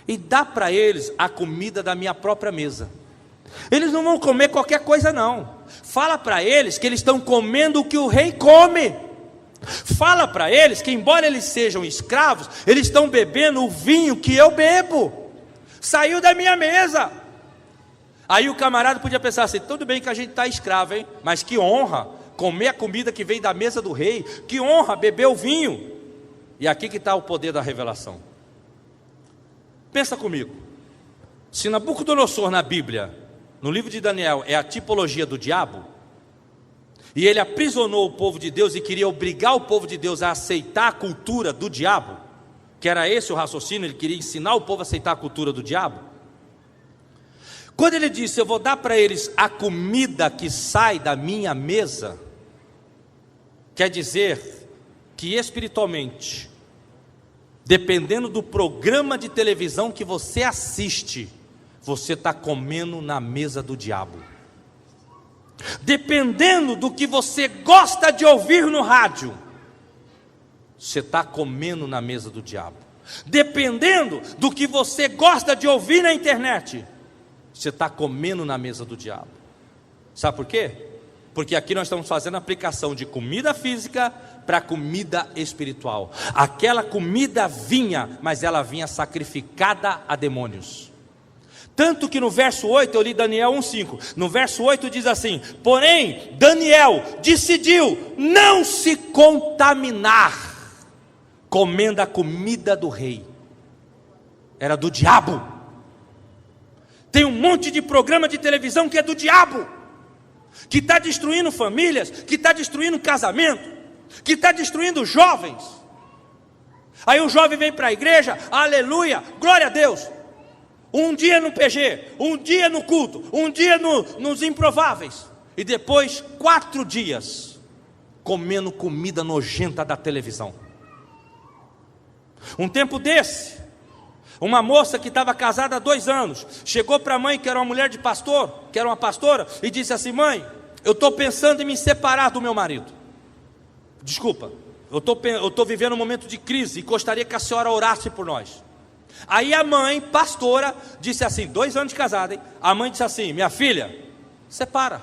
e dá para eles a comida da minha própria mesa. Eles não vão comer qualquer coisa não. Fala para eles que eles estão comendo o que o rei come. Fala para eles que, embora eles sejam escravos, eles estão bebendo o vinho que eu bebo. Saiu da minha mesa. Aí o camarada podia pensar assim: tudo bem que a gente está escravo, hein? Mas que honra comer a comida que vem da mesa do rei. Que honra beber o vinho. E aqui que está o poder da revelação. Pensa comigo. Se Nabucodonosor na Bíblia, no livro de Daniel, é a tipologia do diabo, e ele aprisionou o povo de Deus e queria obrigar o povo de Deus a aceitar a cultura do diabo, que era esse o raciocínio, ele queria ensinar o povo a aceitar a cultura do diabo. Quando ele disse: eu vou dar para eles a comida que sai da minha mesa, quer dizer que espiritualmente, dependendo do programa de televisão que você assiste, você está comendo na mesa do diabo. Dependendo do que você gosta de ouvir no rádio, você está comendo na mesa do diabo. Dependendo do que você gosta de ouvir na internet, você está comendo na mesa do diabo. Sabe por quê? Porque aqui nós estamos fazendo a aplicação de comida física para comida espiritual. Aquela comida vinha, mas ela vinha sacrificada a demônios. Tanto que no verso 8, eu li Daniel 1,5. No verso 8 diz assim: porém, Daniel decidiu não se contaminar comendo a comida do rei. Era do diabo. Tem um monte de programa de televisão que é do diabo, que está destruindo famílias, que está destruindo casamento, que está destruindo jovens. Aí o jovem vem para a igreja, aleluia, glória a Deus. Um dia no PG, um dia no culto, um dia nos improváveis, e depois 4 dias comendo comida nojenta da televisão. Um tempo desse, uma moça que estava casada há 2 anos, chegou para a mãe, que era uma mulher de pastor, que era uma pastora, e disse assim: mãe, eu estou pensando em me separar do meu marido. Desculpa, eu estou vivendo um momento de crise e gostaria que a senhora orasse por nós. Aí a mãe, pastora, disse assim, 2 anos de casada, hein? A mãe disse assim: minha filha, separa.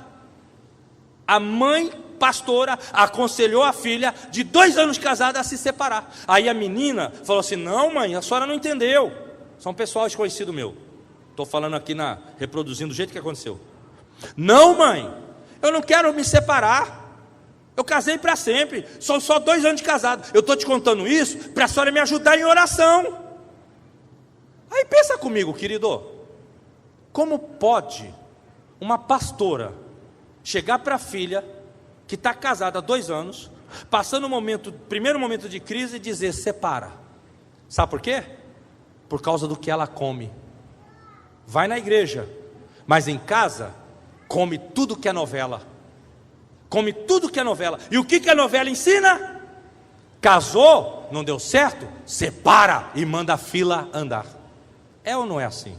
A mãe, pastora, aconselhou a filha de 2 anos de casada a se separar. Aí a menina falou assim: não mãe, a senhora não entendeu. São um pessoal desconhecido meu. Estou falando aqui, reproduzindo do jeito que aconteceu. Não mãe, eu não quero me separar. Eu casei para sempre, são só 2 anos de casado. Eu estou te contando isso para a senhora me ajudar em oração. Aí pensa comigo, querido, como pode uma pastora chegar para a filha que está casada há 2 anos, passando o primeiro momento de crise, e dizer: separa? Sabe por quê? Por causa do que ela come. vai na igreja, mas em casa come tudo que é novela. Come tudo que é novela. E o que a novela ensina? Casou, não deu certo, separa e manda a fila andar. É ou não é assim?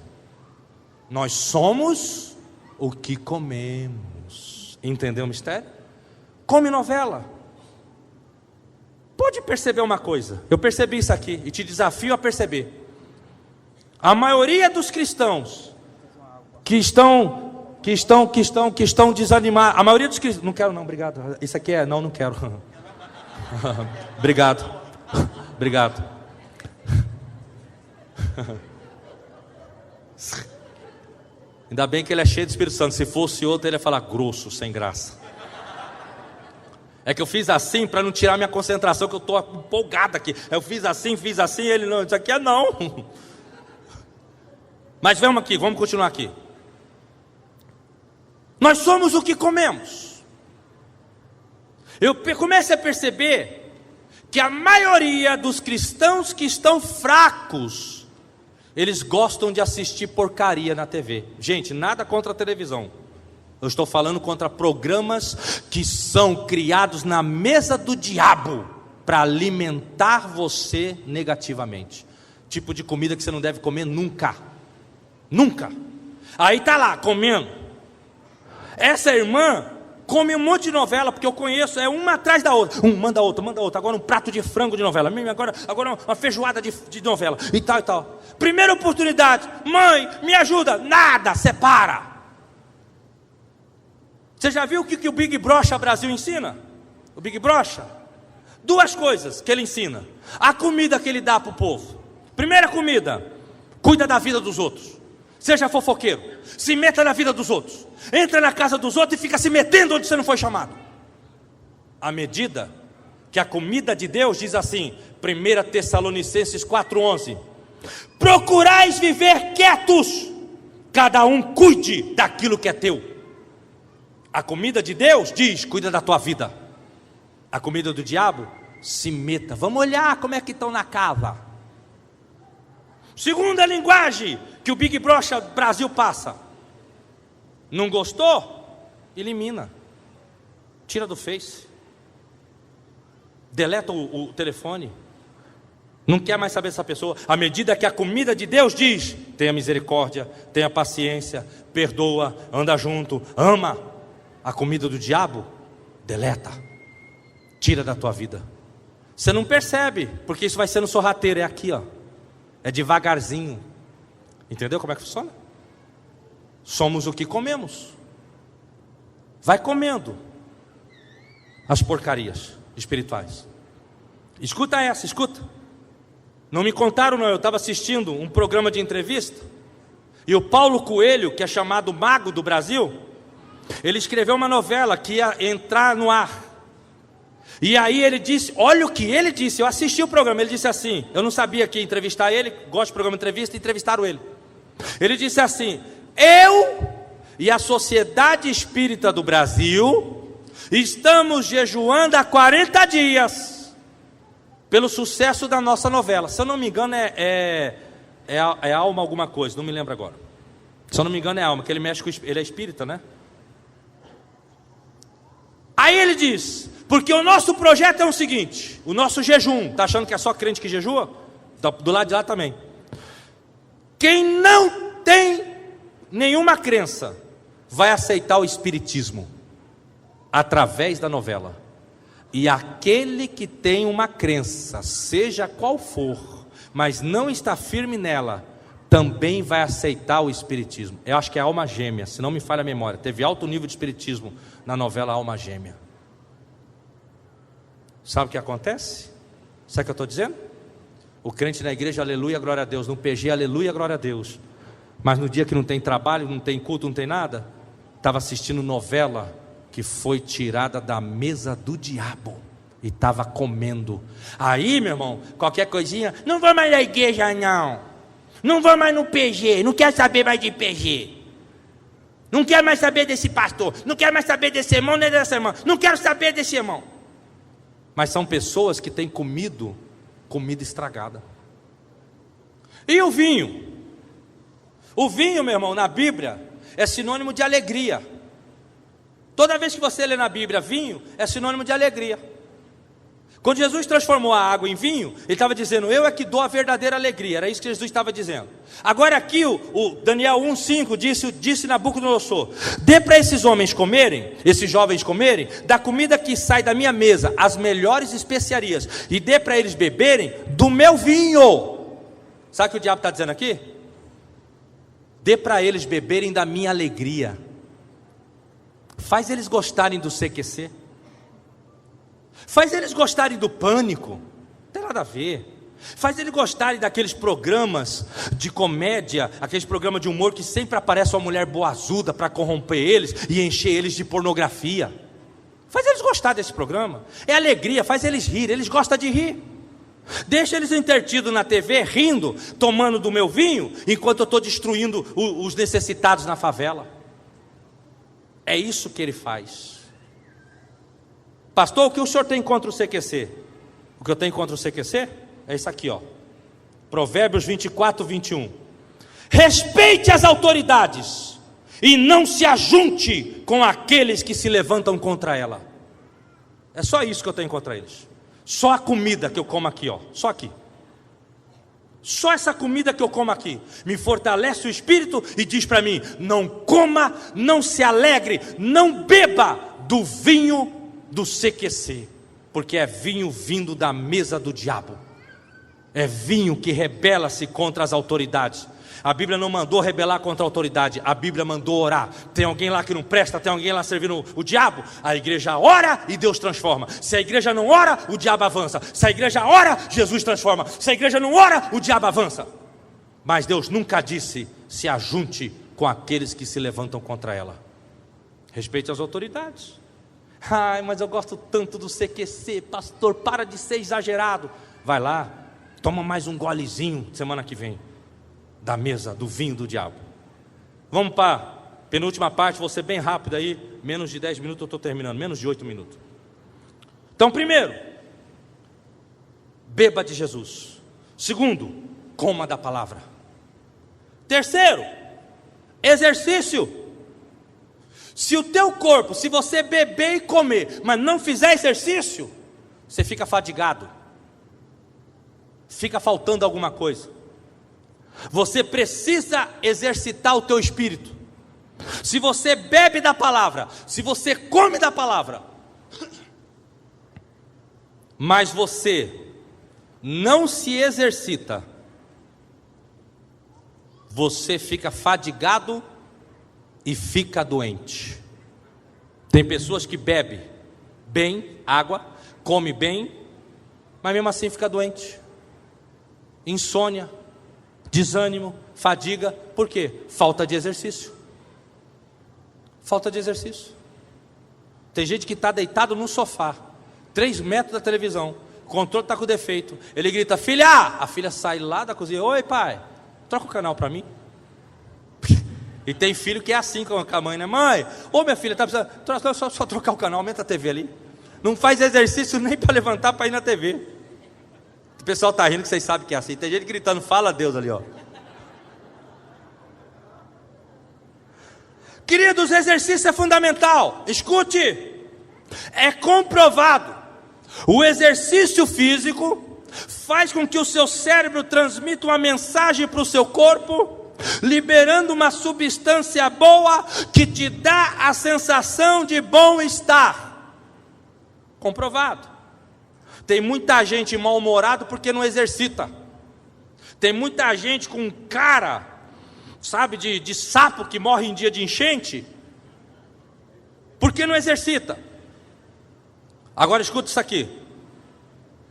Nós somos o que comemos. Entendeu o mistério? Come novela. Pode perceber uma coisa, eu percebi isso aqui e te desafio a perceber. A maioria dos cristãos que estão desanimados, a maioria dos cristãos, não quero não, obrigado. Isso aqui é, não quero. Obrigado. Obrigado. Ainda bem que ele é cheio do Espírito Santo. Se fosse outro, ele ia falar grosso, sem graça. É que eu fiz assim para não tirar minha concentração, que eu estou empolgado aqui. Eu fiz assim, ele não, isso aqui é não. Mas vamos aqui, vamos continuar aqui. Nós somos o que comemos. Eu comecei a perceber que a maioria dos cristãos que estão fracos, eles gostam de assistir porcaria na TV. Gente, nada contra a televisão. Eu estou falando contra programas que são criados na mesa do diabo para alimentar você negativamente. Tipo de comida que você não deve comer nunca. Nunca. Aí tá lá comendo. Essa irmã come um monte de novela, porque eu conheço, é uma atrás da outra. Manda outra. Agora um prato de frango de novela. Agora uma feijoada de novela. E tal. Primeira oportunidade. Mãe, me ajuda. Nada, separa. Você já viu o que o Big Brocha Brasil ensina? O Big Brocha? Duas coisas que ele ensina. A comida que ele dá para o povo. Primeira comida, cuida da vida dos outros. Seja fofoqueiro, se meta na vida dos outros. Entra na casa dos outros e fica se metendo onde você não foi chamado. À medida que a comida de Deus diz assim, 1 Tessalonicenses 4,11: procurais viver quietos, cada um cuide daquilo que é teu. A comida de Deus diz, cuida da tua vida. A comida do diabo, se meta. Vamos olhar como é que estão na casa. Segunda linguagem que o Big Brocha Brasil passa. Não gostou? Elimina. Tira do Face. Deleta o telefone. Não quer mais saber dessa pessoa. À medida que a comida de Deus diz, tenha misericórdia, tenha paciência, perdoa, anda junto, ama. A comida do diabo, deleta, tira da tua vida. Você não percebe, porque isso vai sendo sorrateiro, é aqui ó, é devagarzinho. Entendeu como é que funciona? Somos o que comemos. Vai comendo as porcarias espirituais. Escuta essa, escuta. Não me contaram não, eu estava assistindo um programa de entrevista, e o Paulo Coelho, que é chamado Mago do Brasil, ele escreveu uma novela que ia entrar no ar. E aí ele disse, olha o que ele disse, eu assisti o programa, ele disse assim, eu não sabia que ia entrevistar ele, gosto de programa de entrevista, entrevistaram ele. Ele disse assim, eu e a Sociedade Espírita do Brasil estamos jejuando há 40 dias pelo sucesso da nossa novela. Se eu não me engano é Alma alguma coisa, não me lembro agora. Se eu não me engano é Alma, que ele mexe com, ele é espírita, né? Aí ele diz, porque o nosso projeto é o seguinte, o nosso jejum, está achando que é só crente que jejua? Do lado de lá também. Quem não tem nenhuma crença, vai aceitar o espiritismo, através da novela. E aquele que tem uma crença, seja qual for, mas não está firme nela, também vai aceitar o espiritismo. Eu acho que é Alma Gêmea, se não me falha a memória. Teve alto nível de espiritismo na novela Alma Gêmea. Sabe o que acontece? Sabe o que eu estou dizendo? O crente na igreja, aleluia, glória a Deus. No PG, aleluia, glória a Deus. Mas no dia que não tem trabalho, não tem culto, não tem nada, estava assistindo novela que foi tirada da mesa do diabo e estava comendo. Aí, meu irmão, qualquer coisinha, não vou mais na igreja não vou mais no PG, não quero saber mais de PG, não quero mais saber desse pastor, não quero mais saber desse irmão nem dessa irmã, não quero saber desse irmão. Mas são pessoas que têm comido comida estragada. E o vinho? O vinho, meu irmão, na Bíblia, é sinônimo de alegria. Toda vez que você lê na Bíblia vinho, é sinônimo de alegria. Quando Jesus transformou a água em vinho, Ele estava dizendo, eu é que dou a verdadeira alegria. Era isso que Jesus estava dizendo. Agora aqui, o Daniel 1,5 disse Nabucodonosor, dê para esses homens comerem, esses jovens comerem, da comida que sai da minha mesa, as melhores especiarias, e dê para eles beberem do meu vinho. Sabe o que o diabo está dizendo aqui? Dê para eles beberem da minha alegria. Faz eles gostarem do CQC. Faz eles gostarem do Pânico. Não tem nada a ver. Faz eles gostarem daqueles programas de comédia, aqueles programas de humor que sempre aparece uma mulher boazuda para corromper eles e encher eles de pornografia. Faz eles gostarem desse programa. É alegria, faz eles rir, eles gostam de rir. Deixa eles entretidos na TV, rindo, tomando do meu vinho, enquanto eu estou destruindo os necessitados na favela. É isso que ele faz. Pastor, o que o senhor tem contra o CQC? O que eu tenho contra o CQC? É isso aqui, ó. Provérbios 24, 21. Respeite as autoridades e não se ajunte com aqueles que se levantam contra ela. É só isso que eu tenho contra eles. Só a comida que eu como aqui, ó. Só aqui. Só essa comida que eu como aqui me fortalece o espírito e diz para mim, não coma, não se alegre, não beba do vinho do CQC, porque é vinho vindo da mesa do diabo. É vinho que rebela-se contra as autoridades. A Bíblia não mandou rebelar contra a autoridade, a Bíblia mandou orar. Tem alguém lá que não presta, tem alguém lá servindo o diabo, a igreja ora e Deus transforma. Se a igreja não ora, o diabo avança. Se a igreja ora, Jesus transforma. Se a igreja não ora, o diabo avança. Mas Deus nunca disse, se ajunte com aqueles que se levantam contra ela. Respeite as autoridades. Ai, mas eu gosto tanto do CQC, pastor, para de ser exagerado. Vai lá, toma mais um golezinho semana que vem, da mesa, do vinho do diabo. Vamos para a penúltima parte, vou ser bem rápido aí, menos de 10 minutos eu estou terminando, menos de 8 minutos. Então, primeiro, beba de Jesus. Segundo, coma da palavra. Terceiro, exercício. Se o teu corpo, se você beber e comer, mas não fizer exercício, você fica fadigado, fica faltando alguma coisa. Você precisa exercitar o teu espírito. Se você bebe da palavra, se você come da palavra, mas você não se exercita, você fica fadigado e fica doente. Tem pessoas que bebem bem água, come bem, mas mesmo assim fica doente. Insônia, desânimo, fadiga. Por quê? Falta de exercício. Falta de exercício. Tem gente que está deitado no sofá, 3 metros da televisão, o controle está com defeito, ele grita, filha! A filha sai lá da cozinha, oi pai, troca o canal para mim. E tem filho que é assim com a mãe, né? Mãe, ô minha filha, tá precisando só trocar o canal, aumenta a TV ali. Não faz exercício nem para levantar para ir na TV. O pessoal está rindo que vocês sabem que é assim. Tem gente gritando, fala a Deus ali, ó. Queridos, exercício é fundamental. Escute, é comprovado. O exercício físico faz com que o seu cérebro transmita uma mensagem para o seu corpo, liberando uma substância boa que te dá a sensação de bom-estar. Comprovado. Tem muita gente mal-humorada porque não exercita. Tem muita gente com cara, sabe, de sapo que morre em dia de enchente, porque não exercita. Agora escuta isso aqui.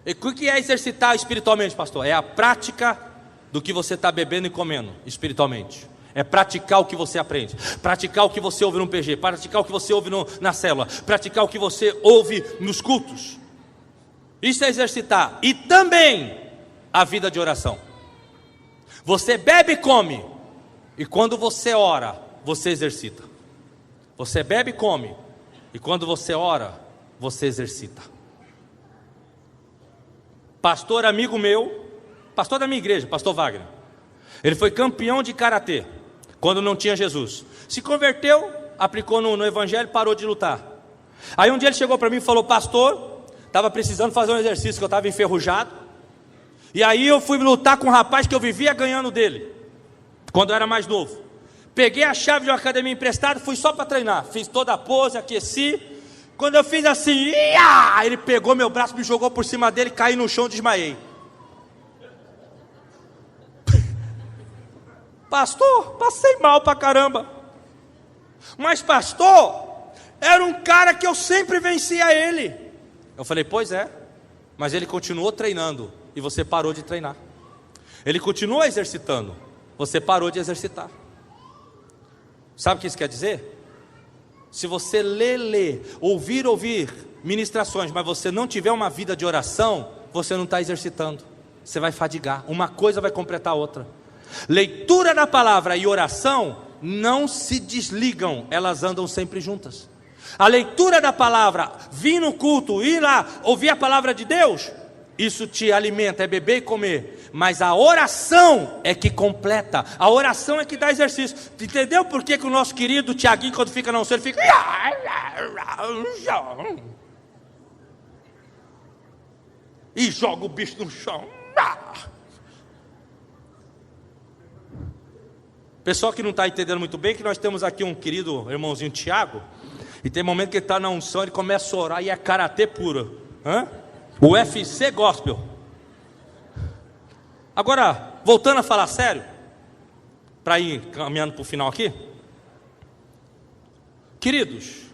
E o que é exercitar espiritualmente, pastor? É a prática do que você está bebendo e comendo espiritualmente. É praticar o que você aprende, praticar o que você ouve no PG, praticar o que você ouve na célula, praticar o que você ouve nos cultos. Isso é exercitar. E também a vida de oração. Você bebe e come, e quando você ora, você exercita. Você bebe e come, e quando você ora, você exercita. Pastor amigo meu, pastor da minha igreja, pastor Wagner, ele foi campeão de karatê. quando não tinha Jesus. Se converteu, aplicou no evangelho, parou de lutar. Aí um dia ele chegou para mim e falou: pastor, estava precisando fazer um exercício, que eu estava enferrujado. E aí eu fui lutar com um rapaz que eu vivia ganhando dele, quando eu era mais novo. Peguei a chave de uma academia emprestada, fui só para treinar. Fiz toda a pose, aqueci. Quando eu fiz assim, ele pegou meu braço, me jogou por cima dele, caí no chão e desmaiei. Pastor, passei mal pra caramba. Mas pastor, era um cara que eu sempre vencia ele. Eu falei: pois é, mas ele continuou treinando e você parou de treinar. Ele continuou exercitando, você parou de exercitar. Sabe o que isso quer dizer? Se você ler, ouvir ministrações, mas você não tiver uma vida de oração, você não está exercitando, você vai fadigar, uma coisa vai completar a outra. Leitura da palavra e oração não se desligam, elas andam sempre juntas. A leitura da palavra, vir no culto, ir lá, ouvir a palavra de Deus, isso te alimenta, é beber e comer. Mas a oração é que completa, a oração é que dá exercício. Entendeu por que o nosso querido Tiaguinho, quando fica na unção, ele fica... e joga o bicho no chão. Pessoal que não está entendendo muito bem, que nós temos aqui um querido irmãozinho Tiago, e tem momento que ele está na unção, ele começa a orar e é karatê puro. UFC Gospel. Agora, voltando a falar sério, para ir caminhando para o final aqui. Queridos,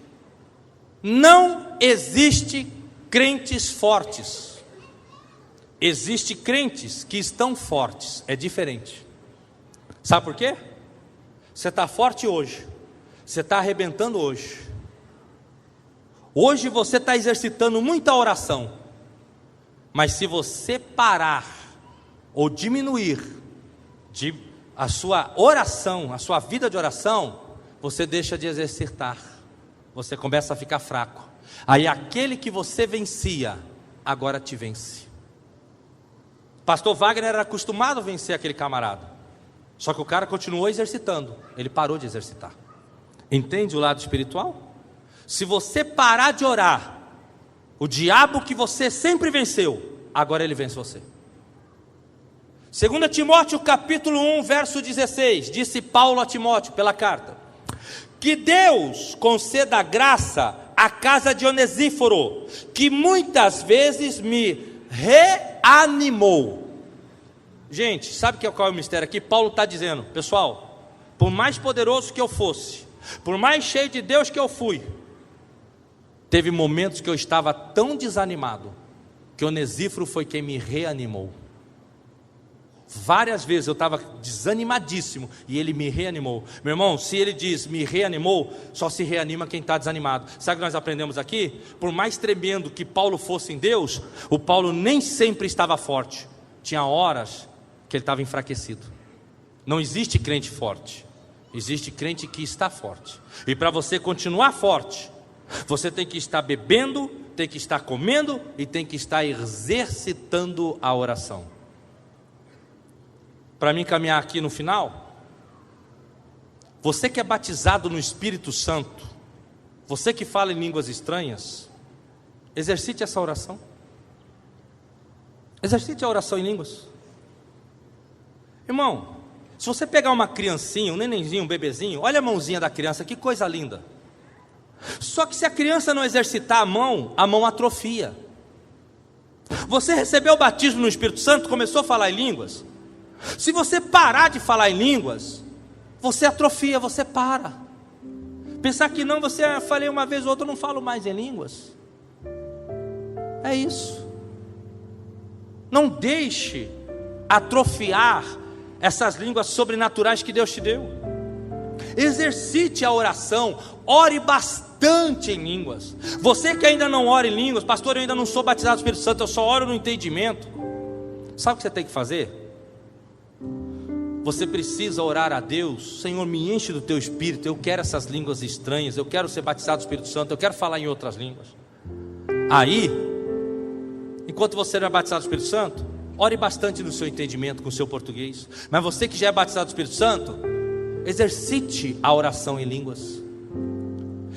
não existe crentes fortes. Existe crentes que estão fortes, é diferente. Sabe por quê? Você está forte hoje, você está arrebentando hoje. Hoje você está exercitando muita oração, mas se você parar ou diminuir a sua oração, a sua vida de oração, você deixa de exercitar, você começa a ficar fraco. Aí aquele que você vencia, agora te vence. Pastor Wagner era acostumado a vencer aquele camarada, só que o cara continuou exercitando, ele parou de exercitar. Entende o lado espiritual? Se você parar de orar, o diabo que você sempre venceu, agora ele vence você. 2 Timóteo capítulo 1, verso 16, disse Paulo a Timóteo pela carta: que Deus conceda graça à casa de Onesíforo, que muitas vezes me reanimou. Gente, sabe qual é o mistério aqui? Paulo está dizendo: pessoal, por mais poderoso que eu fosse, por mais cheio de Deus que eu fui, teve momentos que eu estava tão desanimado, que Onesíforo foi quem me reanimou. Várias vezes eu estava desanimadíssimo e ele me reanimou. Meu irmão, se ele diz me reanimou, só se reanima quem está desanimado. Sabe o que nós aprendemos aqui? Por mais tremendo que Paulo fosse em Deus, o Paulo nem sempre estava forte. Tinha horas que ele estava enfraquecido. Não existe crente forte, existe crente que está forte. E para você continuar forte, você tem que estar bebendo, tem que estar comendo e tem que estar exercitando a oração. Para mim caminhar aqui no final, você que é batizado no Espírito Santo, você que fala em línguas estranhas, exercite essa oração. Exercite a oração em línguas. Irmão, se você pegar uma criancinha, um nenenzinho, um bebezinho, olha a mãozinha da criança, que coisa linda. Só que se a criança não exercitar a mão atrofia. Você recebeu o batismo no Espírito Santo, começou a falar em línguas. Se você parar de falar em línguas, você atrofia, você para. Pensar que não, você falei uma vez ou outra, eu não falo mais em línguas. É isso. Não deixe atrofiar essas línguas sobrenaturais que Deus te deu. Exercite a oração, ore bastante em línguas. Você que ainda não ora em línguas, pastor, eu ainda não sou batizado no Espírito Santo, eu só oro no entendimento. Sabe o que você tem que fazer? Você precisa orar a Deus: Senhor, me enche do teu Espírito, eu quero essas línguas estranhas, eu quero ser batizado no Espírito Santo, eu quero falar em outras línguas. Aí, enquanto você não é batizado no Espírito Santo, ore bastante no seu entendimento com o seu português. Mas você que já é batizado no Espírito Santo, Exercite a oração em línguas.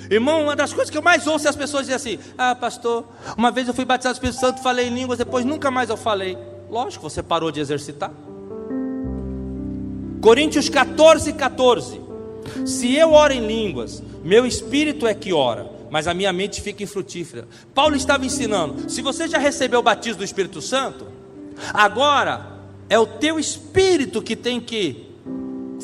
Irmão, uma das coisas que eu mais ouço é as pessoas dizem assim: ah, pastor, uma vez eu fui batizado no Espírito Santo, falei em línguas, depois nunca mais eu falei. Lógico, você parou de exercitar. Coríntios 14:14. Se eu oro em línguas, meu espírito é que ora, mas a minha mente fica infrutífera. Paulo estava ensinando: se você já recebeu o batismo do Espírito Santo, agora é o teu espírito que tem que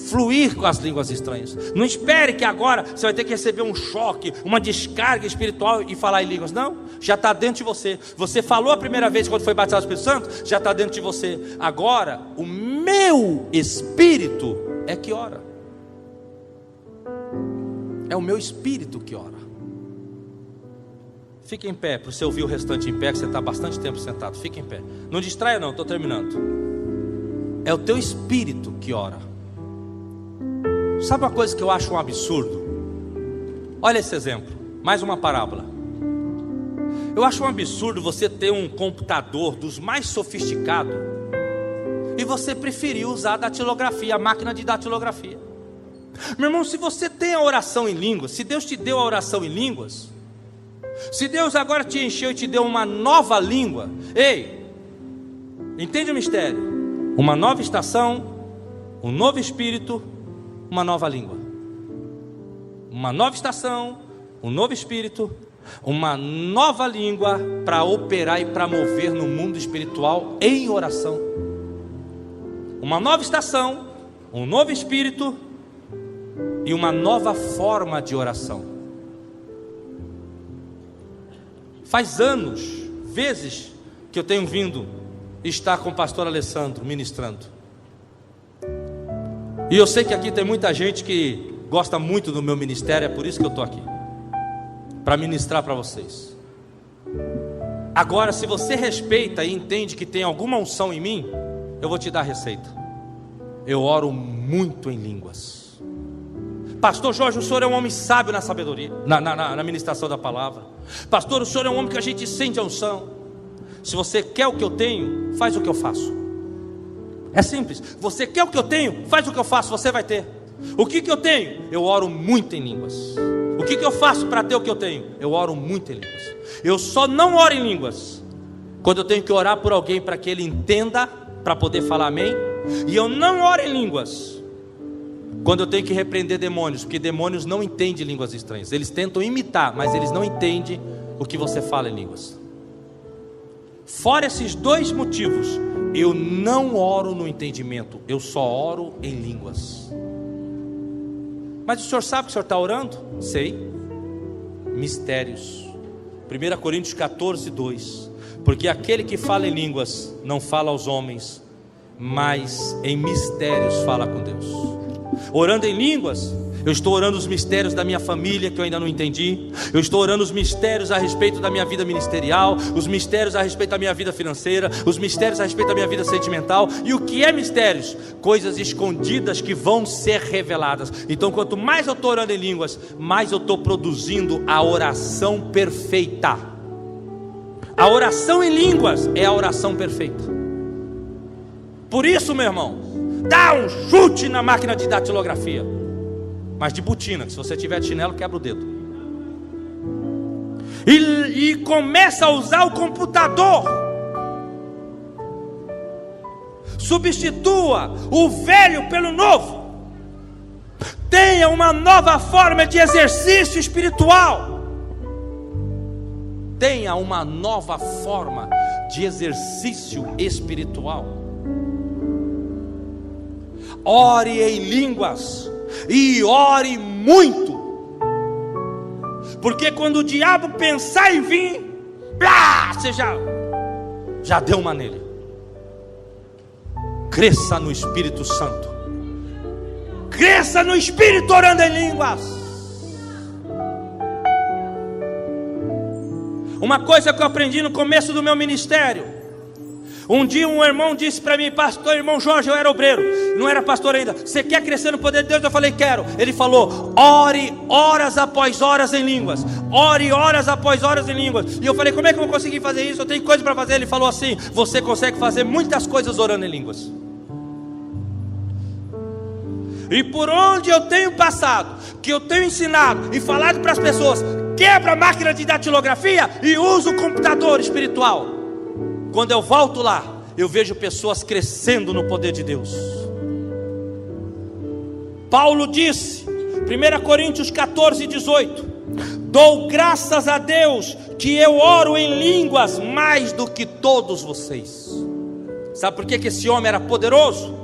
fluir com as línguas estranhas. Não espere que agora você vai ter que receber um choque, uma descarga espiritual e falar em línguas. Não, já está dentro de você. Você falou a primeira vez quando foi batizado no Espírito Santo, já está dentro de você. Agora o meu espírito é que ora. É o meu espírito que ora. Fique em pé, para você ouvir o restante em pé, que você está bastante tempo sentado. Fique em pé, não distraia não, estou terminando. É o teu espírito que ora. Sabe uma coisa que eu acho um absurdo? Olha esse exemplo, mais uma parábola. Eu acho um absurdo você ter um computador dos mais sofisticados e você preferir usar a datilografia, a máquina de datilografia. Meu irmão, se você tem a oração em línguas, se Deus te deu a oração em línguas, se Deus agora te encheu e te deu uma nova língua, ei, entende o mistério? Uma nova estação, um novo espírito, uma nova língua. Uma nova estação, um novo espírito, uma nova língua para operar e para mover no mundo espiritual em oração. Uma nova estação, um novo espírito e uma nova forma de oração. Faz anos, vezes, que eu tenho vindo estar com o pastor Alessandro ministrando. E eu sei que aqui tem muita gente que gosta muito do meu ministério, é por isso que eu estou aqui, para ministrar para vocês. Agora, se você respeita e entende que tem alguma unção em mim, eu vou te dar a receita. Eu oro muito em línguas. Pastor Jorge, o senhor é um homem sábio na sabedoria, na ministração da palavra. Pastor, o senhor é um homem que a gente sente a unção. Se você quer o que eu tenho, faz o que eu faço. É simples, você quer o que eu tenho, faz o que eu faço, você vai ter. O que eu tenho? Eu oro muito em línguas. O que eu faço para ter o que eu tenho? Eu oro muito em línguas. Eu só não oro em línguas quando eu tenho que orar por alguém para que ele entenda, para poder falar amém. E eu não oro em línguas quando eu tenho que repreender demônios, porque demônios não entendem línguas estranhas. Eles tentam imitar, mas eles não entendem o que você fala em línguas. Fora esses dois motivos, eu não oro no entendimento, eu só oro em línguas. Mas o senhor sabe que o senhor está orando? Sei. Mistérios. 1 Coríntios 14:2. Porque aquele que fala em línguas não fala aos homens, mas em mistérios fala com Deus. Orando em línguas, eu estou orando os mistérios da minha família que eu ainda não entendi. Eu estou orando os mistérios a respeito da minha vida ministerial, os mistérios a respeito da minha vida financeira, os mistérios a respeito da minha vida sentimental. E o que é mistérios? Coisas escondidas que vão ser reveladas. Então quanto mais eu estou orando em línguas, mais eu estou produzindo a oração perfeita. A oração em línguas é a oração perfeita. Por isso, meu irmão, dá um chute na máquina de datilografia, mas de botina, que se você tiver de chinelo, quebra o dedo. E começa a usar o computador. Substitua o velho pelo novo. Tenha uma nova forma de exercício espiritual. Tenha uma nova forma de exercício espiritual. Ore em línguas. E ore muito. Porque quando o diabo pensar em vir, você já deu uma nele. Cresça no Espírito Santo. Cresça no Espírito orando em línguas. Uma coisa que eu aprendi no começo do meu ministério. Um dia um irmão disse para mim: pastor, irmão Jorge, eu era obreiro, não era pastor ainda. Você quer crescer no poder de Deus? Eu falei: quero. Ele falou: ore horas após horas em línguas. Ore horas após horas em línguas. E eu falei: como é que eu vou conseguir fazer isso? Eu tenho coisa para fazer. Ele falou assim: você consegue fazer muitas coisas orando em línguas. E por onde eu tenho passado, que eu tenho ensinado e falado para as pessoas, quebra a máquina de datilografia e usa o computador espiritual. Quando eu volto lá, eu vejo pessoas crescendo no poder de Deus. Paulo disse, 1 Coríntios 14, 18: dou graças a Deus que eu oro em línguas mais do que todos vocês. Sabe por que esse homem era poderoso?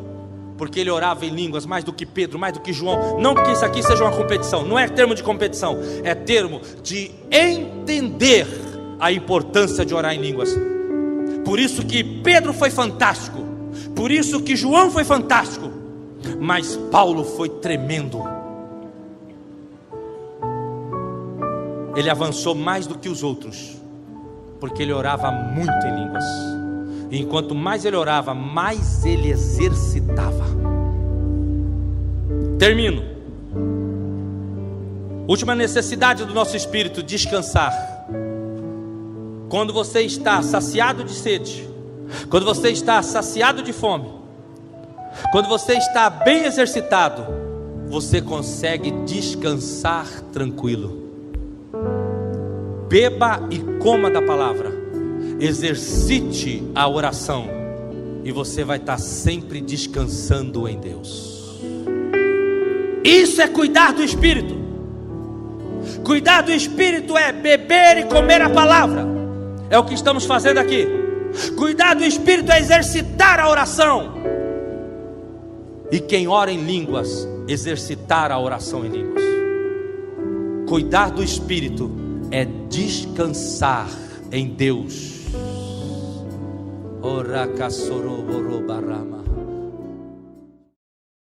Porque ele orava em línguas mais do que Pedro, mais do que João. Não porque isso aqui seja uma competição, não é termo de competição, é termo de entender a importância de orar em línguas. Por isso que Pedro foi fantástico, por isso que João foi fantástico, mas Paulo foi tremendo. Ele avançou mais do que os outros, porque ele orava muito em línguas. E enquanto mais ele orava, mais ele exercitava. Termino. Última necessidade do nosso espírito: descansar. Quando você está saciado de sede, quando você está saciado de fome, quando você está bem exercitado, você consegue descansar tranquilo. Beba e coma da palavra, exercite a oração, e você vai estar sempre descansando em Deus. Isso é cuidar do Espírito. Cuidar do Espírito é beber e comer a palavra. É o que estamos fazendo aqui. Cuidar do Espírito é exercitar a oração. E quem ora em línguas, exercitar a oração em línguas. Cuidar do Espírito é descansar em Deus. Ora,